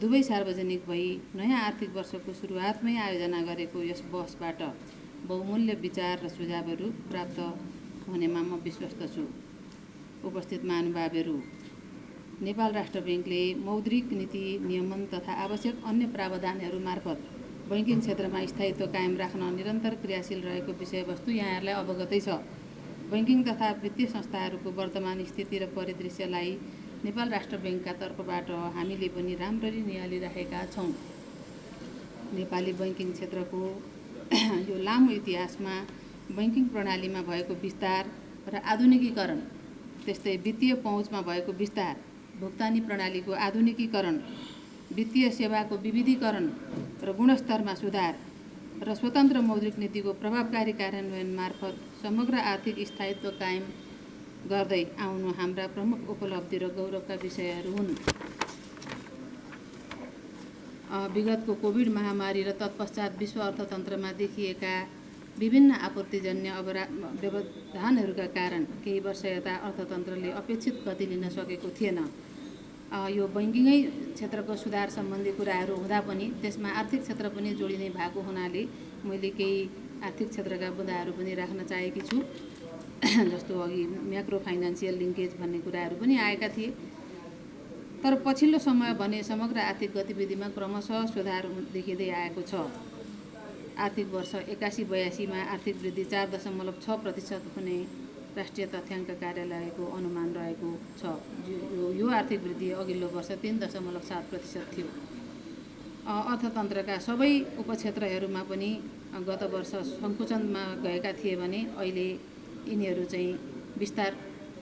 दुवै सार्वजनिक भई नयाँ आर्थिक वर्षको सुरुवातमै आयोजना गरेको यस बहसबाट बहुमूल्य विचार र सुझावहरू प्राप्त हुनेमा म विश्वस्त छु। उपस्थित महानुभावहरू, नेपाल राष्ट्र ब्याङ्कले मौद्रिक नीति नियमन तथा आवश्यक अन्य प्रावधानहरू मार्फत बैङ्किङ क्षेत्रमा स्थायित्व कायम राख्न निरन्तर क्रियाशील रहेको विषयवस्तु यहाँहरूलाई अवगतै छ। बैङ्किङ तथा वित्तीय संस्थाहरूको वर्तमान स्थिति र परिदृश्यलाई नेपाल राष्ट्र ब्याङ्कका तर्फबाट हामीले पनि राम्ररी निहालिराखेका छौँ। नेपाली बैङ्किङ क्षेत्रको यो लामो इतिहासमा बैङ्किङ प्रणालीमा भएको विस्तार र आधुनिकीकरण, त्यस्तै वित्तीय पहुँचमा भएको विस्तार, भुक्तानी प्रणालीको आधुनिकीकरण, वित्तीय सेवाको विविधीकरण र गुणस्तरमा सुधार र स्वतन्त्र मौद्रिक नीतिको प्रभावकारी कार्यान्वयन मार्फत समग्र आर्थिक स्थायित्व कायम गर्दै आउनु हाम्रा प्रमुख उपलब्धि र गौरवका विषयहरू हुन्। विगतको कोभिड महामारी र तत्पश्चात विश्व अर्थतन्त्रमा देखिएका विभिन्न आपत्तिजन्य व्यवधानहरूका कारण केही वर्ष यता अर्थतन्त्रले अपेक्षित गति लिन सकेको थिएन। यो बैङ्किङै क्षेत्रको सुधार सम्बन्धी कुराहरू हुँदा पनि त्यसमा आर्थिक क्षेत्र पनि जोडिने भएको हुनाले मैले केही आर्थिक क्षेत्रका बुँदाहरू पनि राख्न चाहेकी छु। जस्तो अघि म्याक्रो फाइनेन्सियल लिङ्केज भन्ने कुराहरू पनि आएका थिए। तर पछिल्लो समय भने समग्र आर्थिक गतिविधिमा क्रमशः सुधार देखिँदै आएको छ। आर्थिक वर्ष 81-82मा आर्थिक वृद्धि 4.6% हुने राष्ट्रिय तथ्याङ्क कार्यालयको अनुमान रहेको छ। यो आर्थिक वृद्धि अघिल्लो वर्ष 3.7% थियो। अर्थतन्त्रका सबै उपक्षेत्रहरूमा पनि गत वर्ष सङ्कुचनमा गएका थिए भने अहिले यिनीहरू चाहिँ विस्तार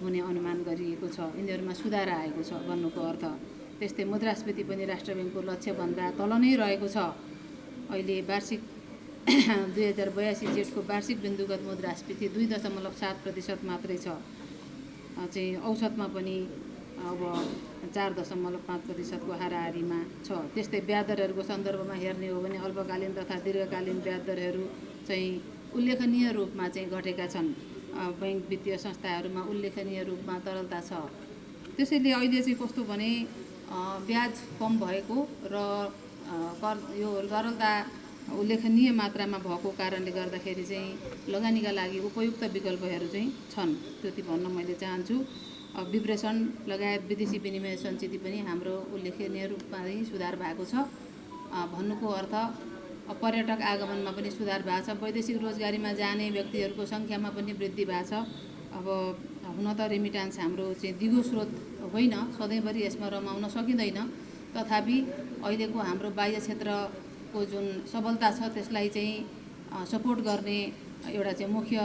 हुने अनुमान गरिएको छ। यिनीहरूमा सुधार आएको छ भन्नुको अर्थ। त्यस्तै मुद्रास्फीति पनि राष्ट्र ब्याङ्कको लक्ष्यभन्दा तल नै रहेको छ। अहिले वार्षिक 2082 जेठको वार्षिक बिन्दुगत मुद्रास्फीति 2.7% मात्रै छ। चाहिँ औसतमा पनि अब 4.5% को हाराहारीमा छ। त्यस्तै ब्याज दरहरूको सन्दर्भमा हेर्ने हो भने अल्पकालीन तथा दीर्घकालीन ब्याज दरहरू चाहिँ उल्लेखनीय रूपमा चाहिँ घटेका छन्। बैङ्क वित्तीय संस्थाहरूमा उल्लेखनीय रूपमा तरलता छ। त्यसैले अहिले चाहिँ कस्तो भने ब्याज कम भएको र यो तरलता उल्लेखनीय मात्रामा भएको कारणले गर्दाखेरि चाहिँ लगानीका लागि उपयुक्त विकल्पहरू चाहिँ छन्। त्यति भन्न मैले चाहन्छु। विप्रेषण लगायत विदेशी विनिमय सञ्चिति पनि हाम्रो उल्लेखनीय रूपमा नै सुधार भएको छ। भन्नुको अर्थ पर्यटक आगमनमा पनि सुधार भएको छ। वैदेशिक रोजगारीमा जाने व्यक्तिहरूको सङ्ख्यामा पनि वृद्धि भएको छ। अब हुन त रेमिटान्स हाम्रो चाहिँ दिगो स्रोत होइन, सधैँभरि यसमा रमाउन सकिँदैन। तथापि अहिलेको हाम्रो बाह्य क्षेत्रको जुन सबलता छ त्यसलाई चाहिँ सपोर्ट गर्ने एउटा चाहिँ मुख्य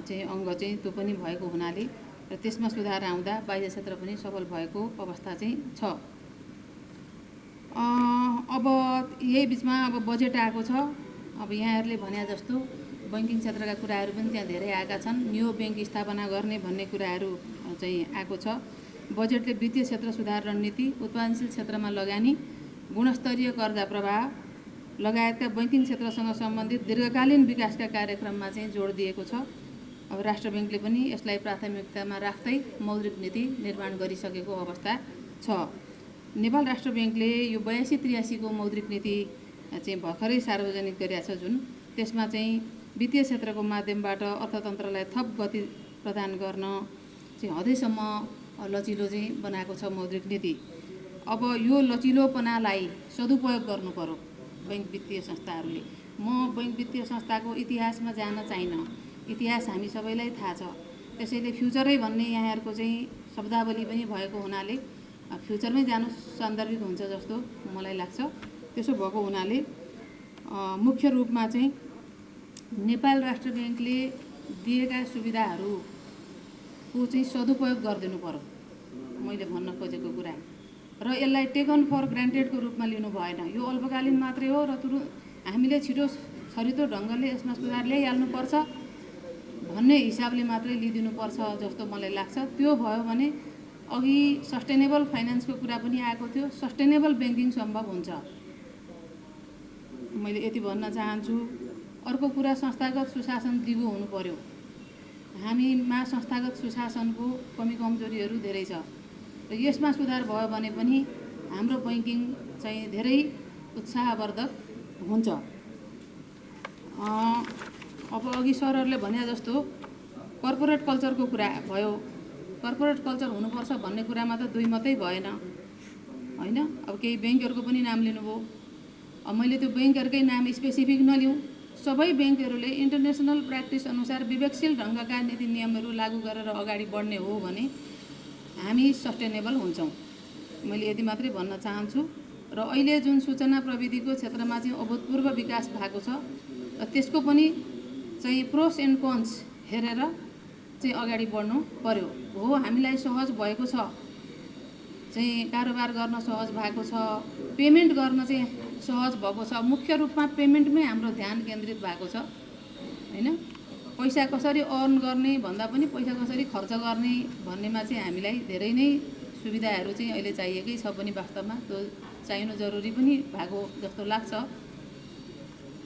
चाहिँ अङ्ग चाहिँ त्यो पनि भएको हुनाले र त्यसमा सुधार आउँदा बाह्य क्षेत्र पनि सबल भएको अवस्था चाहिँ छ। अब यही बिचमा अब बजेट आएको छ। अब यहाँहरूले भने जस्तो बैङ्किङ क्षेत्रका कुराहरू पनि त्यहाँ धेरै आएका छन्। न्यू ब्याङ्क स्थापना गर्ने भन्ने कुराहरू चाहिँ आएको छ। बजेटले वित्तीय क्षेत्र सुधार रणनीति, उत्पादनशील क्षेत्रमा लगानी, गुणस्तरीय कर्जा प्रवाह लगायतका बैङ्किङ क्षेत्रसँग सम्बन्धित दीर्घकालीन विकासका कार्यक्रममा चाहिँ जोड दिएको छ। अब राष्ट्र ब्याङ्कले पनि यसलाई प्राथमिकतामा राख्दै मौद्रिक नीति निर्माण गरिसकेको अवस्था छ। नेपाल राष्ट्र ब्याङ्कले यो 82-83 को मौद्रिक नीति चाहिँ भर्खरै सार्वजनिक गरेको छ जुन, त्यसमा चाहिँ वित्तीय क्षेत्रको माध्यमबाट अर्थतन्त्रलाई थप गति प्रदान गर्न चाहिँ हदैसम्म लचिलो चाहिँ बनाएको छ मौद्रिक नीति। अब यो लचिलोपनालाई सदुपयोग गर्नु पर्यो बैङ्क वित्तीय संस्थाहरूले। म बैङ्क वित्तीय संस्थाको इतिहासमा जान चाहिनँ। इतिहास हामी सबैलाई थाहा छ। त्यसैले फ्युचरै भन्ने यहाँहरूको चाहिँ शब्दावली पनि भएको हुनाले फ्युचरमै जानु सान्दर्भिक हुन्छ जस्तो मलाई लाग्छ। त्यसो भएको हुनाले मुख्य रूपमा चाहिँ नेपाल राष्ट्र ब्याङ्कले दिएका सुविधाहरूको चाहिँ सदुपयोग गरिदिनु पर्यो मैले भन्न खोजेको कुरा। र यसलाई टेकन फर ग्रान्टेडको रूपमा लिनु भएन। यो अल्पकालीन मात्रै हो र हामीले छिटो छरितो ढङ्गले यसमा सुधार ल्याइहाल्नुपर्छ भन्ने हिसाबले मात्रै लिइदिनुपर्छ जस्तो मलाई लाग्छ। त्यो भयो भने अघि सस्टेनेबल फाइनेन्सको कुरा पनि आएको थियो। सस्टेनेबल ब्याङ्किङ सम्भव हुन्छ। मैले यति भन्न चाहन्छु। अर्को कुरा संस्थागत सुशासन दिगो हुनु पर्यो। हामीमा संस्थागत सुशासनको कमी कमजोरीहरू धेरै छ र यसमा सुधार भयो भने पनि हाम्रो बैङ्किङ चाहिँ धेरै उत्साहवर्धक हुन्छ। अब अघि सरहरूले भने जस्तो कर्पोरेट कल्चरको कुरा भयो। कर्पोरेट कल्चर हुनुपर्छ भन्ने कुरामा त दुई मात्रै भएन होइन। अब केही ब्याङ्कहरूको पनि नाम लिनुभयो। अब मैले त्यो ब्याङ्कहरूकै नाम स्पेसिफिक नलिउँ। सबै ब्याङ्कहरूले इन्टरनेसनल प्र्याक्टिस अनुसार विवेकशील ढङ्गका नीति नियमहरू लागू गरेर अगाडि बढ्ने हो भने हामी सस्टेनेबल हुन्छौँ। मैले यति मात्रै भन्न चाहन्छु। र अहिले जुन सूचना प्रविधिको क्षेत्रमा चाहिँ अभूतपूर्व विकास भएको छ र त्यसको पनि चाहिँ प्रोस एन्ड कन्स हेरेर चाहिँ अगाडि बढ्नु पर्यो। हो हामीलाई सहज भएको छ, चाहिँ कारोबार गर्न सहज भएको छ, पेमेन्ट गर्न चाहिँ सहज भएको छ। मुख्य रूपमा पेमेन्टमै हाम्रो ध्यान केन्द्रित भएको छ होइन। पैसा कसरी अर्न गर्ने भन्दा पनि पैसा कसरी खर्च गर्ने भन्नेमा चाहिँ हामीलाई धेरै नै सुविधाहरू चाहिँ अहिले चाहिएकै छ पनि वास्तवमा। त्यो चाहिनु जरुरी पनि भएको जस्तो लाग्छ।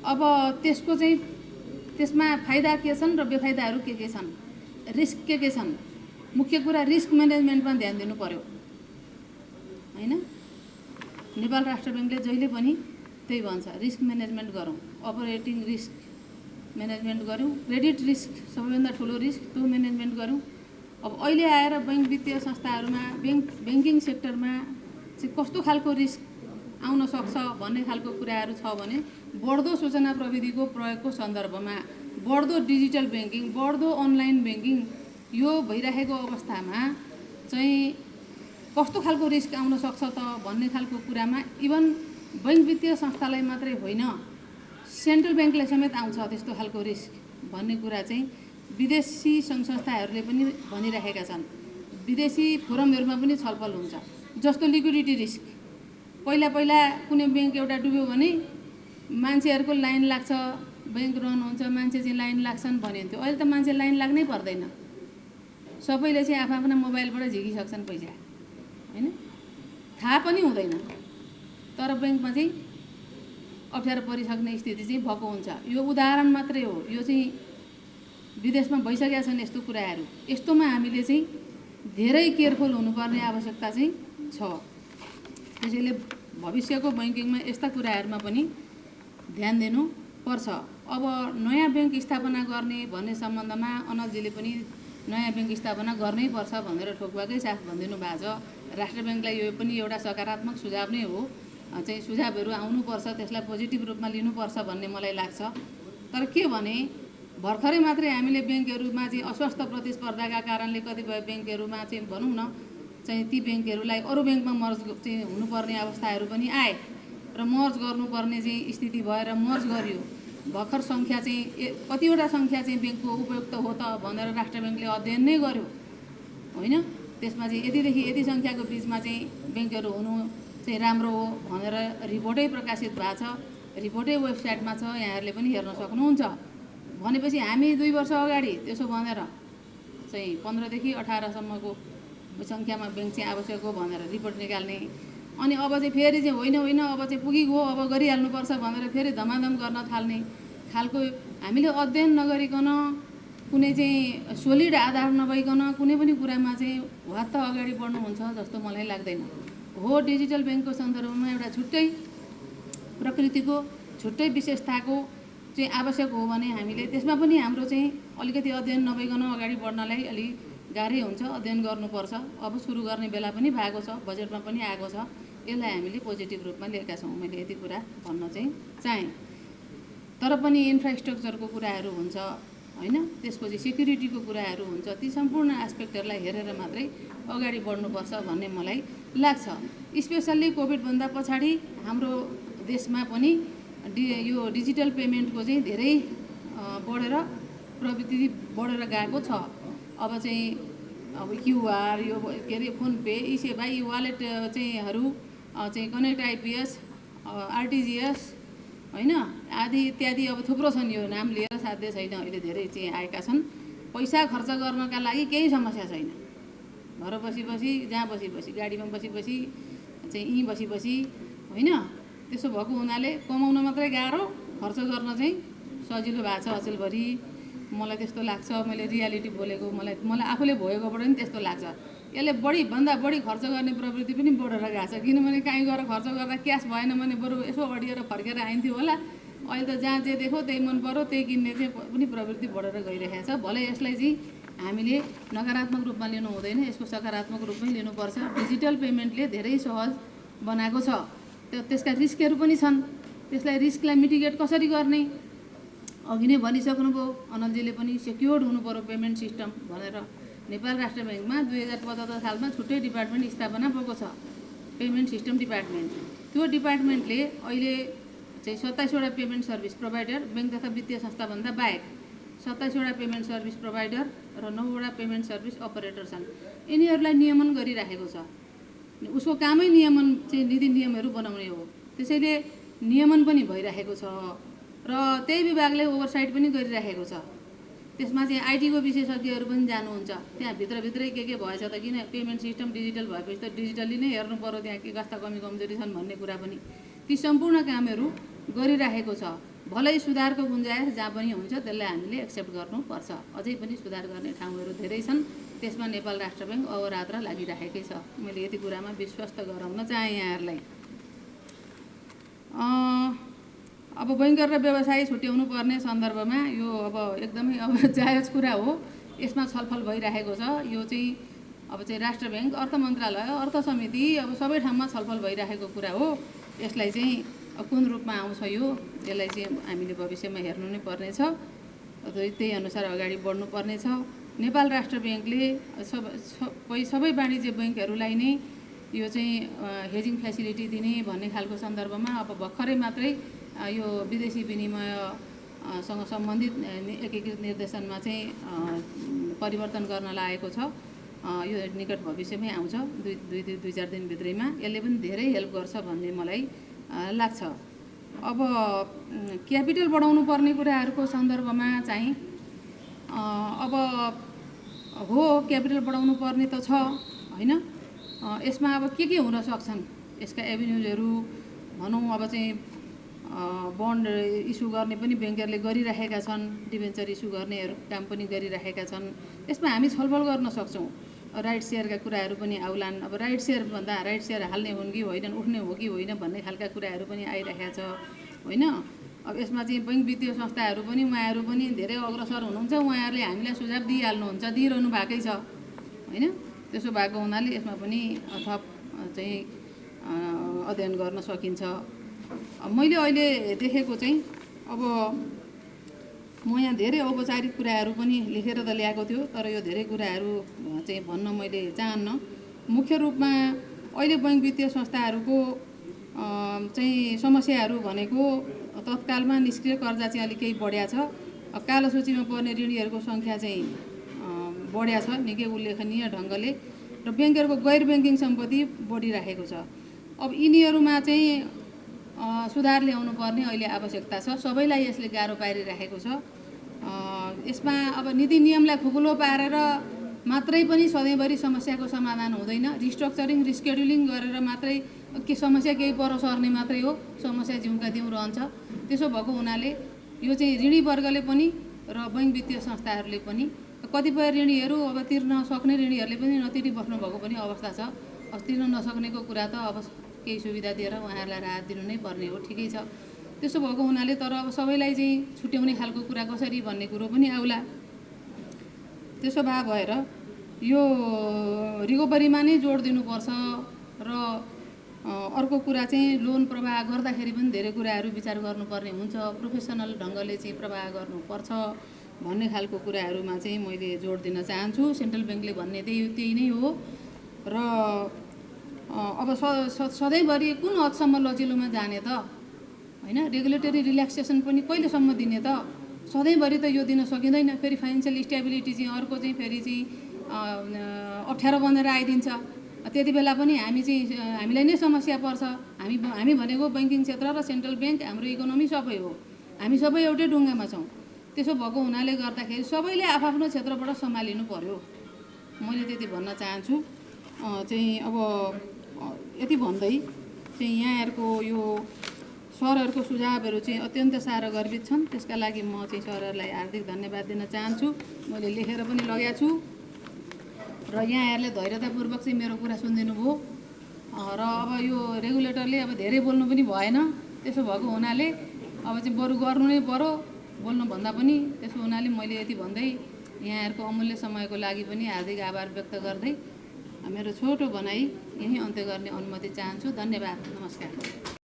अब त्यसको चाहिँ त्यसमा फाइदा के छन् र बेफाइदाहरू के छन्, रिस्क के छन्। मुख्य कुरा रिस्क म्यानेजमेन्टमा ध्यान दिनु पर्यो। होइन। नेपाल राष्ट्र ब्याङ्कले जहिले पनि त्यही भन्छ, रिस्क म्यानेजमेन्ट गरौँ, अपरेटिङ रिस्क म्यानेजमेन्ट गऱ्यौँ, क्रेडिट रिस्क सबैभन्दा ठुलो रिस्क त्यो म्यानेजमेन्ट गऱ्यौँ। अब अहिले आएर बैङ्क वित्तीय संस्थाहरूमा ब्याङ्किङ सेक्टरमा चाहिँ कस्तो खालको रिस्क आउन सक्छ भन्ने खालको कुराहरू छ भने बढ्दो सूचना प्रविधिको प्रयोगको सन्दर्भमा, बढ्दो डिजिटल ब्याङ्किङ, बढ्दो अनलाइन ब्याङ्किङ यो भइरहेको अवस्थामा चाहिँ कस्तो खालको रिस्क आउन सक्छ त भन्ने खालको कुरामा इभन बैङ्क वित्तीय संस्थालाई मात्रै होइन, सेन्ट्रल ब्याङ्कलाई समेत आउँछ त्यस्तो खालको रिस्क भन्ने कुरा चाहिँ विदेशी सङ्घ संस्थाहरूले पनि भनिरहेका छन्। विदेशी फोरमहरूमा पनि छलफल हुन्छ। जस्तो लिक्विडिटी रिस्क, पहिला कुनै ब्याङ्क एउटा डुब्यो भने मान्छेहरूको लाइन लाग्छ, ब्याङ्क रन हुन्छ, मान्छे चाहिँ लाइन लाग्छन् भनिन्थ्यो। अहिले त मान्छे लाइन लाग्नै पर्दैन, सबैले चाहिँ आफ्ना मोबाइलबाट झिकिसक्छन् पैसा, होइन, थाहा पनि हुँदैन। तर ब्याङ्कमा चाहिँ अप्ठ्यारो परिसक्ने स्थिति चाहिँ भएको हुन्छ। यो उदाहरण मात्रै हो, यो चाहिँ विदेशमा भइसकेका छन् यस्तो कुराहरू। यस्तोमा हामीले चाहिँ धेरै केयरफुल हुनुपर्ने आवश्यकता चाहिँ छ। त्यसैले भविष्यको बैङ्किङमा यस्ता कुराहरूमा पनि ध्यान दिनुपर्छ। अब नयाँ ब्याङ्क स्थापना गर्ने भन्ने सम्बन्धमा अनलजीले पनि नयाँ ब्याङ्क स्थापना गर्नै पर्छ भनेर ठोकुवाकै साथ भनिदिनु भएको छ। राष्ट्र ब्याङ्कलाई यो पनि एउटा सकारात्मक सुझाव नै हो, चाहिँ सुझावहरू आउनुपर्छ, त्यसलाई पोजिटिभ रूपमा लिनुपर्छ भन्ने मलाई लाग्छ। तर के भने भर्खरै मात्रै हामीले ब्याङ्कहरूमा चाहिँ अस्वस्थ प्रतिस्पर्धाका कारणले कतिपय ब्याङ्कहरूमा चाहिँ भनौँ न चाहिँ ती ब्याङ्कहरूलाई अरू ब्याङ्कमा मर्ज चाहिँ हुनुपर्ने अवस्थाहरू पनि आए र मर्ज गर्नुपर्ने चाहिँ स्थिति भएर मर्ज गरियो। भर्खर सङ्ख्या चाहिँ कतिवटा सङ्ख्या चाहिँ ब्याङ्कको उपयुक्त हो त भनेर राष्ट्र ब्याङ्कले अध्ययन नै गर्यो, होइन। त्यसमा चाहिँ यतिदेखि यति सङ्ख्याको बिचमा चाहिँ ब्याङ्कहरू हुनु चाहिँ राम्रो हो भनेर रिपोर्टै प्रकाशित भएको छ, रिपोर्टै वेबसाइटमा छ, यहाँहरूले पनि हेर्न सक्नुहुन्छ। भनेपछि हामी 2 वर्ष अगाडि त्यसो भनेर चाहिँ 15देखि 18सम्मको सङ्ख्यामा ब्याङ्क चाहिँ आवश्यक हो भनेर रिपोर्ट निकाल्ने, अनि अब चाहिँ फेरि चाहिँ होइन अब चाहिँ पुगिगयो, अब गरिहाल्नुपर्छ भनेर फेरि धमाधम गर्न थाल्ने खालको हामीले अध्ययन नगरिकन, कुनै चाहिँ सोलिड आधार नभइकन कुनै पनि कुरामा चाहिँ वात्त अगाडि बढ्नुहुन्छ जस्तो मलाई लाग्दैन। हो, डिजिटल ब्याङ्कको सन्दर्भमा एउटा छुट्टै प्रकृतिको छुट्टै विशेषताको चाहिँ आवश्यक हो भने हामीले त्यसमा पनि हाम्रो चाहिँ अलिकति अध्ययन नभइकन अगाडि बढ्नलाई अलिक गाह्रै हुन्छ, अध्ययन गर्नुपर्छ। अब सुरु गर्ने बेला पनि भएको छ, बजेटमा पनि आएको छ, यसलाई हामीले पोजिटिभ रूपमा लिएका छौँ। मैले यति कुरा भन्न चाहिँ चाहेँ। तर पनि इन्फ्रास्ट्रक्चरको कुराहरू हुन्छ, होइन, त्यसपछि सेक्युरिटीको कुराहरू हुन्छ, ती सम्पूर्ण एस्पेक्टहरूलाई हेरेर मात्रै अगाडि बढ्नुपर्छ भन्ने मलाई लाग्छ। स्पेसल्ली कोभिडभन्दा पछाडि हाम्रो देशमा पनि यो डिजिटल पेमेन्टको चाहिँ धेरै बढेर प्रवृत्ति बढेर गएको छ। अब चाहिँ क्युआर, यो के अरे फोन पे, यी सेवा, यी वालेट चाहिँहरू चाहिँ कनेक्ट आइपिएस, आरटिजिएस, होइन, आदि इत्यादि अब थुप्रो छन्। यो नाम लिएर साध्य छैन, अहिले धेरै चाहिँ आएका छन्। पैसा खर्च गर्नका लागि केही समस्या छैन। घर बसी जहाँ बसी गाडीमा बसी चाहिँ यहीँ बसी, होइन, त्यसो भएको हुनाले कमाउन मात्रै गाह्रो, खर्च गर्न चाहिँ सजिलो भएको छ अचेलभरि। मलाई त्यस्तो लाग्छ, मैले रियालिटी बोलेको, मलाई आफूले भोगेकोबाट पनि त्यस्तो लाग्छ। यसले भन्दा बढी खर्च गर्ने प्रवृत्ति पनि बढेर गएको छ। किनभने कहीँ गएर खर्च गर्दा क्यास भएन भने बरु यसो अडिएर फर्केर आइन्थ्यो होला। अहिले त जहाँ जे देख्यो त्यही मन पर्यो त्यही किन्ने चाहिँ पनि प्रवृत्ति बढेर गइरहेको छ। भले यसलाई चाहिँ हामीले नकारात्मक रूपमा लिनु हुँदैन, यसको सकारात्मक रूपमै लिनुपर्छ। डिजिटल पेमेन्टले धेरै सहज बनाएको छ, त्यसका रिस्कहरू पनि छन्। त्यसलाई रिस्कलाई मिटिगेट कसरी गर्ने अघि नै भनिसक्नुभयो अनलजीले पनि। सेक्योर्ड हुनुपऱ्यो पेमेन्ट सिस्टम भनेर नेपाल राष्ट्र ब्याङ्कमा 2075 सालमा छुट्टै डिपार्टमेन्ट स्थापना भएको छ, पेमेन्ट सिस्टम डिपार्टमेन्ट। त्यो डिपार्टमेन्टले अहिले चाहिँ 27वटा पेमेन्ट सर्भिस प्रोभाइडर, ब्याङ्क तथा वित्तीय संस्थाभन्दा बाहेक 27वटा पेमेन्ट सर्भिस प्रोभाइडर र 9वटा पेमेन्ट सर्भिस अपरेटर छन्। यिनीहरूलाई नियमन गरिराखेको छ। उसको कामै नियमन चाहिँ नीति नियमहरू बनाउने हो। त्यसैले नियमन पनि भइरहेको छ र त्यही विभागले ओभरसाइट पनि गरिराखेको छ। त्यसमा चाहिँ आइटीको विशेषज्ञहरू पनि जानुहुन्छ। त्यहाँ भित्रभित्रै के भएछ त, किन पेमेन्ट सिस्टम डिजिटल भएपछि त डिजिटली नै हेर्नु पऱ्यो त्यहाँ के कस्ता कमी कमजोरी छन् भन्ने कुरा पनि। ती सम्पूर्ण कामहरू गरिराखेको छ। भलै सुधारको गुन्जाइस जहाँ पनि हुन्छ त्यसलाई हामीले एक्सेप्ट गर्नुपर्छ। अझै पनि सुधार गर्ने ठाउँहरू धेरै छन्, त्यसमा नेपाल राष्ट्र ब्याङ्क अहोरात्र लागिराखेकै छ। मैले यति कुरामा विश्वस्त गराउन चाहेँ यहाँहरूलाई। अब बैंकर र व्यवसायी छुट्याउनु पर्ने सन्दर्भमा यो अब एकदमै अब जायज कुरा हो, यसमा छलफल भइरहेको छ। यो चाहिँ अब चाहिँ राष्ट्र ब्याङ्क, अर्थ मन्त्रालय, अर्थ समिति, अब सबै ठाउँमा छलफल भइरहेको कुरा हो। यसलाई चाहिँ कुन रूपमा आउँछ यसलाई चाहिँ हामीले भविष्यमा हेर्नु नै पर्नेछ। त्यही अनुसार अगाडि बढ्नु पर्नेछ। नेपाल राष्ट्र ब्याङ्कले सबै वाणिज्य बैङ्कहरूलाई नै यो चाहिँ हेजिङ फेसिलिटी दिने भन्ने खालको सन्दर्भमा अब भर्खरै मात्रै यो विदेशी विनिमयसँग सम्बन्धित एकीकृत निर्देशनमा चाहिँ परिवर्तन गर्न लागेको छ। यो निकट भविष्यमै आउँछ, दुई चार दिनभित्रैमा। यसले पनि धेरै हेल्प गर्छ भन्ने मलाई लाग्छ। अब क्यापिटल बढाउनु पर्ने कुराहरूको सन्दर्भमा चाहिँ अब हो, क्यापिटल बढाउनु पर्ने त छ होइन। यसमा अब के हुन सक्छन् यसका एभिन्युजहरू भनौँ। अब चाहिँ बन्ड इस्यु गर्ने पनि ब्याङ्करले गरिरहेका छन्, डिभेन्चर इस्यु गर्नेहरू काम पनि गरिरहेका छन्। यसमा हामी छलफल गर्न सक्छौँ। राइट सेयरका कुराहरू पनि आउलान्। अब राइट सेयर भन्दा राइट सेयर हाल्ने हुन् कि होइनन्, उठ्ने हो कि होइन भन्ने खालका कुराहरू पनि आइरहेका छ होइन। अब यसमा चाहिँ बैङ्क वित्तीय संस्थाहरू पनि उहाँहरू पनि धेरै अग्रसर हुनुहुन्छ। उहाँहरूले हामीलाई सुझाव दिइहाल्नुहुन्छ, दिइरहनु भएकै छ होइन। त्यसो भएको हुनाले यसमा पनि थप चाहिँ अध्ययन गर्न सकिन्छ। मैले अहिले देखेको चाहिँ अब म यहाँ धेरै औपचारिक कुराहरू पनि लेखेर त ल्याएको थियो, तर यो धेरै कुराहरू चाहिँ भन्न मैले चाहन्न। मुख्य रूपमा अहिले बैङ्क वित्तीय संस्थाहरूको चाहिँ समस्याहरू भनेको तत्कालमा निष्क्रिय कर्जा चाहिँ अलिक केही बढ्या छ। कालो सूचीमा पर्ने ऋणीहरूको सङ्ख्या चाहिँ बढ्या छ निकै उल्लेखनीय ढङ्गले, र ब्याङ्करको गैर ब्याङ्किङ सम्पत्ति बढिरहेको छ। अब यिनीहरूमा चाहिँ सुधार ल्याउनु पर्ने अहिले आवश्यकता छ। सबैलाई यसले गाह्रो पारिरहेको छ। यसमा अब नीति नियमलाई खुकुलो पारेर मात्रै पनि सधैँभरि समस्याको समाधान हुँदैन। रिस्ट्रक्चरिङ, रिस्केड्युलिङ गरेर मात्रै के समस्या केही पर सर्ने मात्रै हो, समस्या जिउँका तिउँ रहन्छ। त्यसो भएको हुनाले यो चाहिँ ऋणी वर्गले पनि र बैङ्क वित्तीय संस्थाहरूले पनि, कतिपय ऋणीहरू अब तिर्न सक्ने ऋणीहरूले पनि नतिरी बस्नु भएको पनि अवस्था छ। अब तिर्न नसक्नेको कुरा त अब केही सुविधा दिएर उहाँहरूलाई राहत दिनु नै पर्ने हो, ठिकै छ। त्यसो भएको हुनाले तर अब सबैलाई चाहिँ छुट्याउने खालको कुरा कसरी भन्ने कुरो पनि आउला। त्यसो भएर यो रिकभरीमा नै जोड दिनुपर्छ। र अर्को कुरा चाहिँ लोन प्रवाह गर्दाखेरि पनि धेरै कुराहरू विचार गर्नुपर्ने हुन्छ। प्रोफेसनल ढङ्गले चाहिँ प्रवाह गर्नुपर्छ भन्ने खालको कुराहरूमा चाहिँ मैले जोड दिन चाहन्छु। सेन्ट्रल ब्याङ्कले भन्ने त्यही नै हो। र अब सधैँभरि कुन हदसम्म लचिलोमा जाने त होइन। रेगुलेटरी रिल्याक्सेसन पनि कहिलेसम्म दिने त? सधैँभरि त यो दिन सकिँदैन। फेरि फाइनेन्सियल स्टेबिलिटी चाहिँ अर्को चाहिँ फेरि चाहिँ अप्ठ्यारो बनेर आइदिन्छ। त्यति बेला पनि हामीलाई नै समस्या पर्छ। हामी भनेको ब्याङ्किङ क्षेत्र र सेन्ट्रल ब्याङ्क, हाम्रो इकोनोमी सबै हो। हामी सबै एउटै ढुङ्गामा छौँ। त्यसो भएको हुनाले गर्दाखेरि सबैले आफ्नो क्षेत्रबाट सम्हालिनु पर्यो। मैले त्यति भन्न चाहन्छु। चाहिँ अब यति भन्दै चाहिँ यहाँहरूको यो सरहरूको सुझावहरू चाहिँ अत्यन्त साह्रो गर्वित छन्। त्यसका लागि म चाहिँ सरहरूलाई हार्दिक धन्यवाद दिन चाहन्छु। मैले लेखेर पनि लगाएको छु र यहाँहरूले धैर्यतापूर्वक चाहिँ मेरो कुरा सुनिदिनु भयो। र अब यो रेगुलेटरले अब धेरै बोल्नु पनि भएन। त्यसो भएको हुनाले अब चाहिँ बरु गर्नु नै पर्यो बोल्नुभन्दा पनि। त्यसो हुनाले मैले यति भन्दै यहाँहरूको अमूल्य समयको लागि पनि हार्दिक आभार व्यक्त गर्दै मेरो छोटो भनाइ यहीँ अन्त्य गर्ने अनुमति चाहन्छु। धन्यवाद, नमस्कार।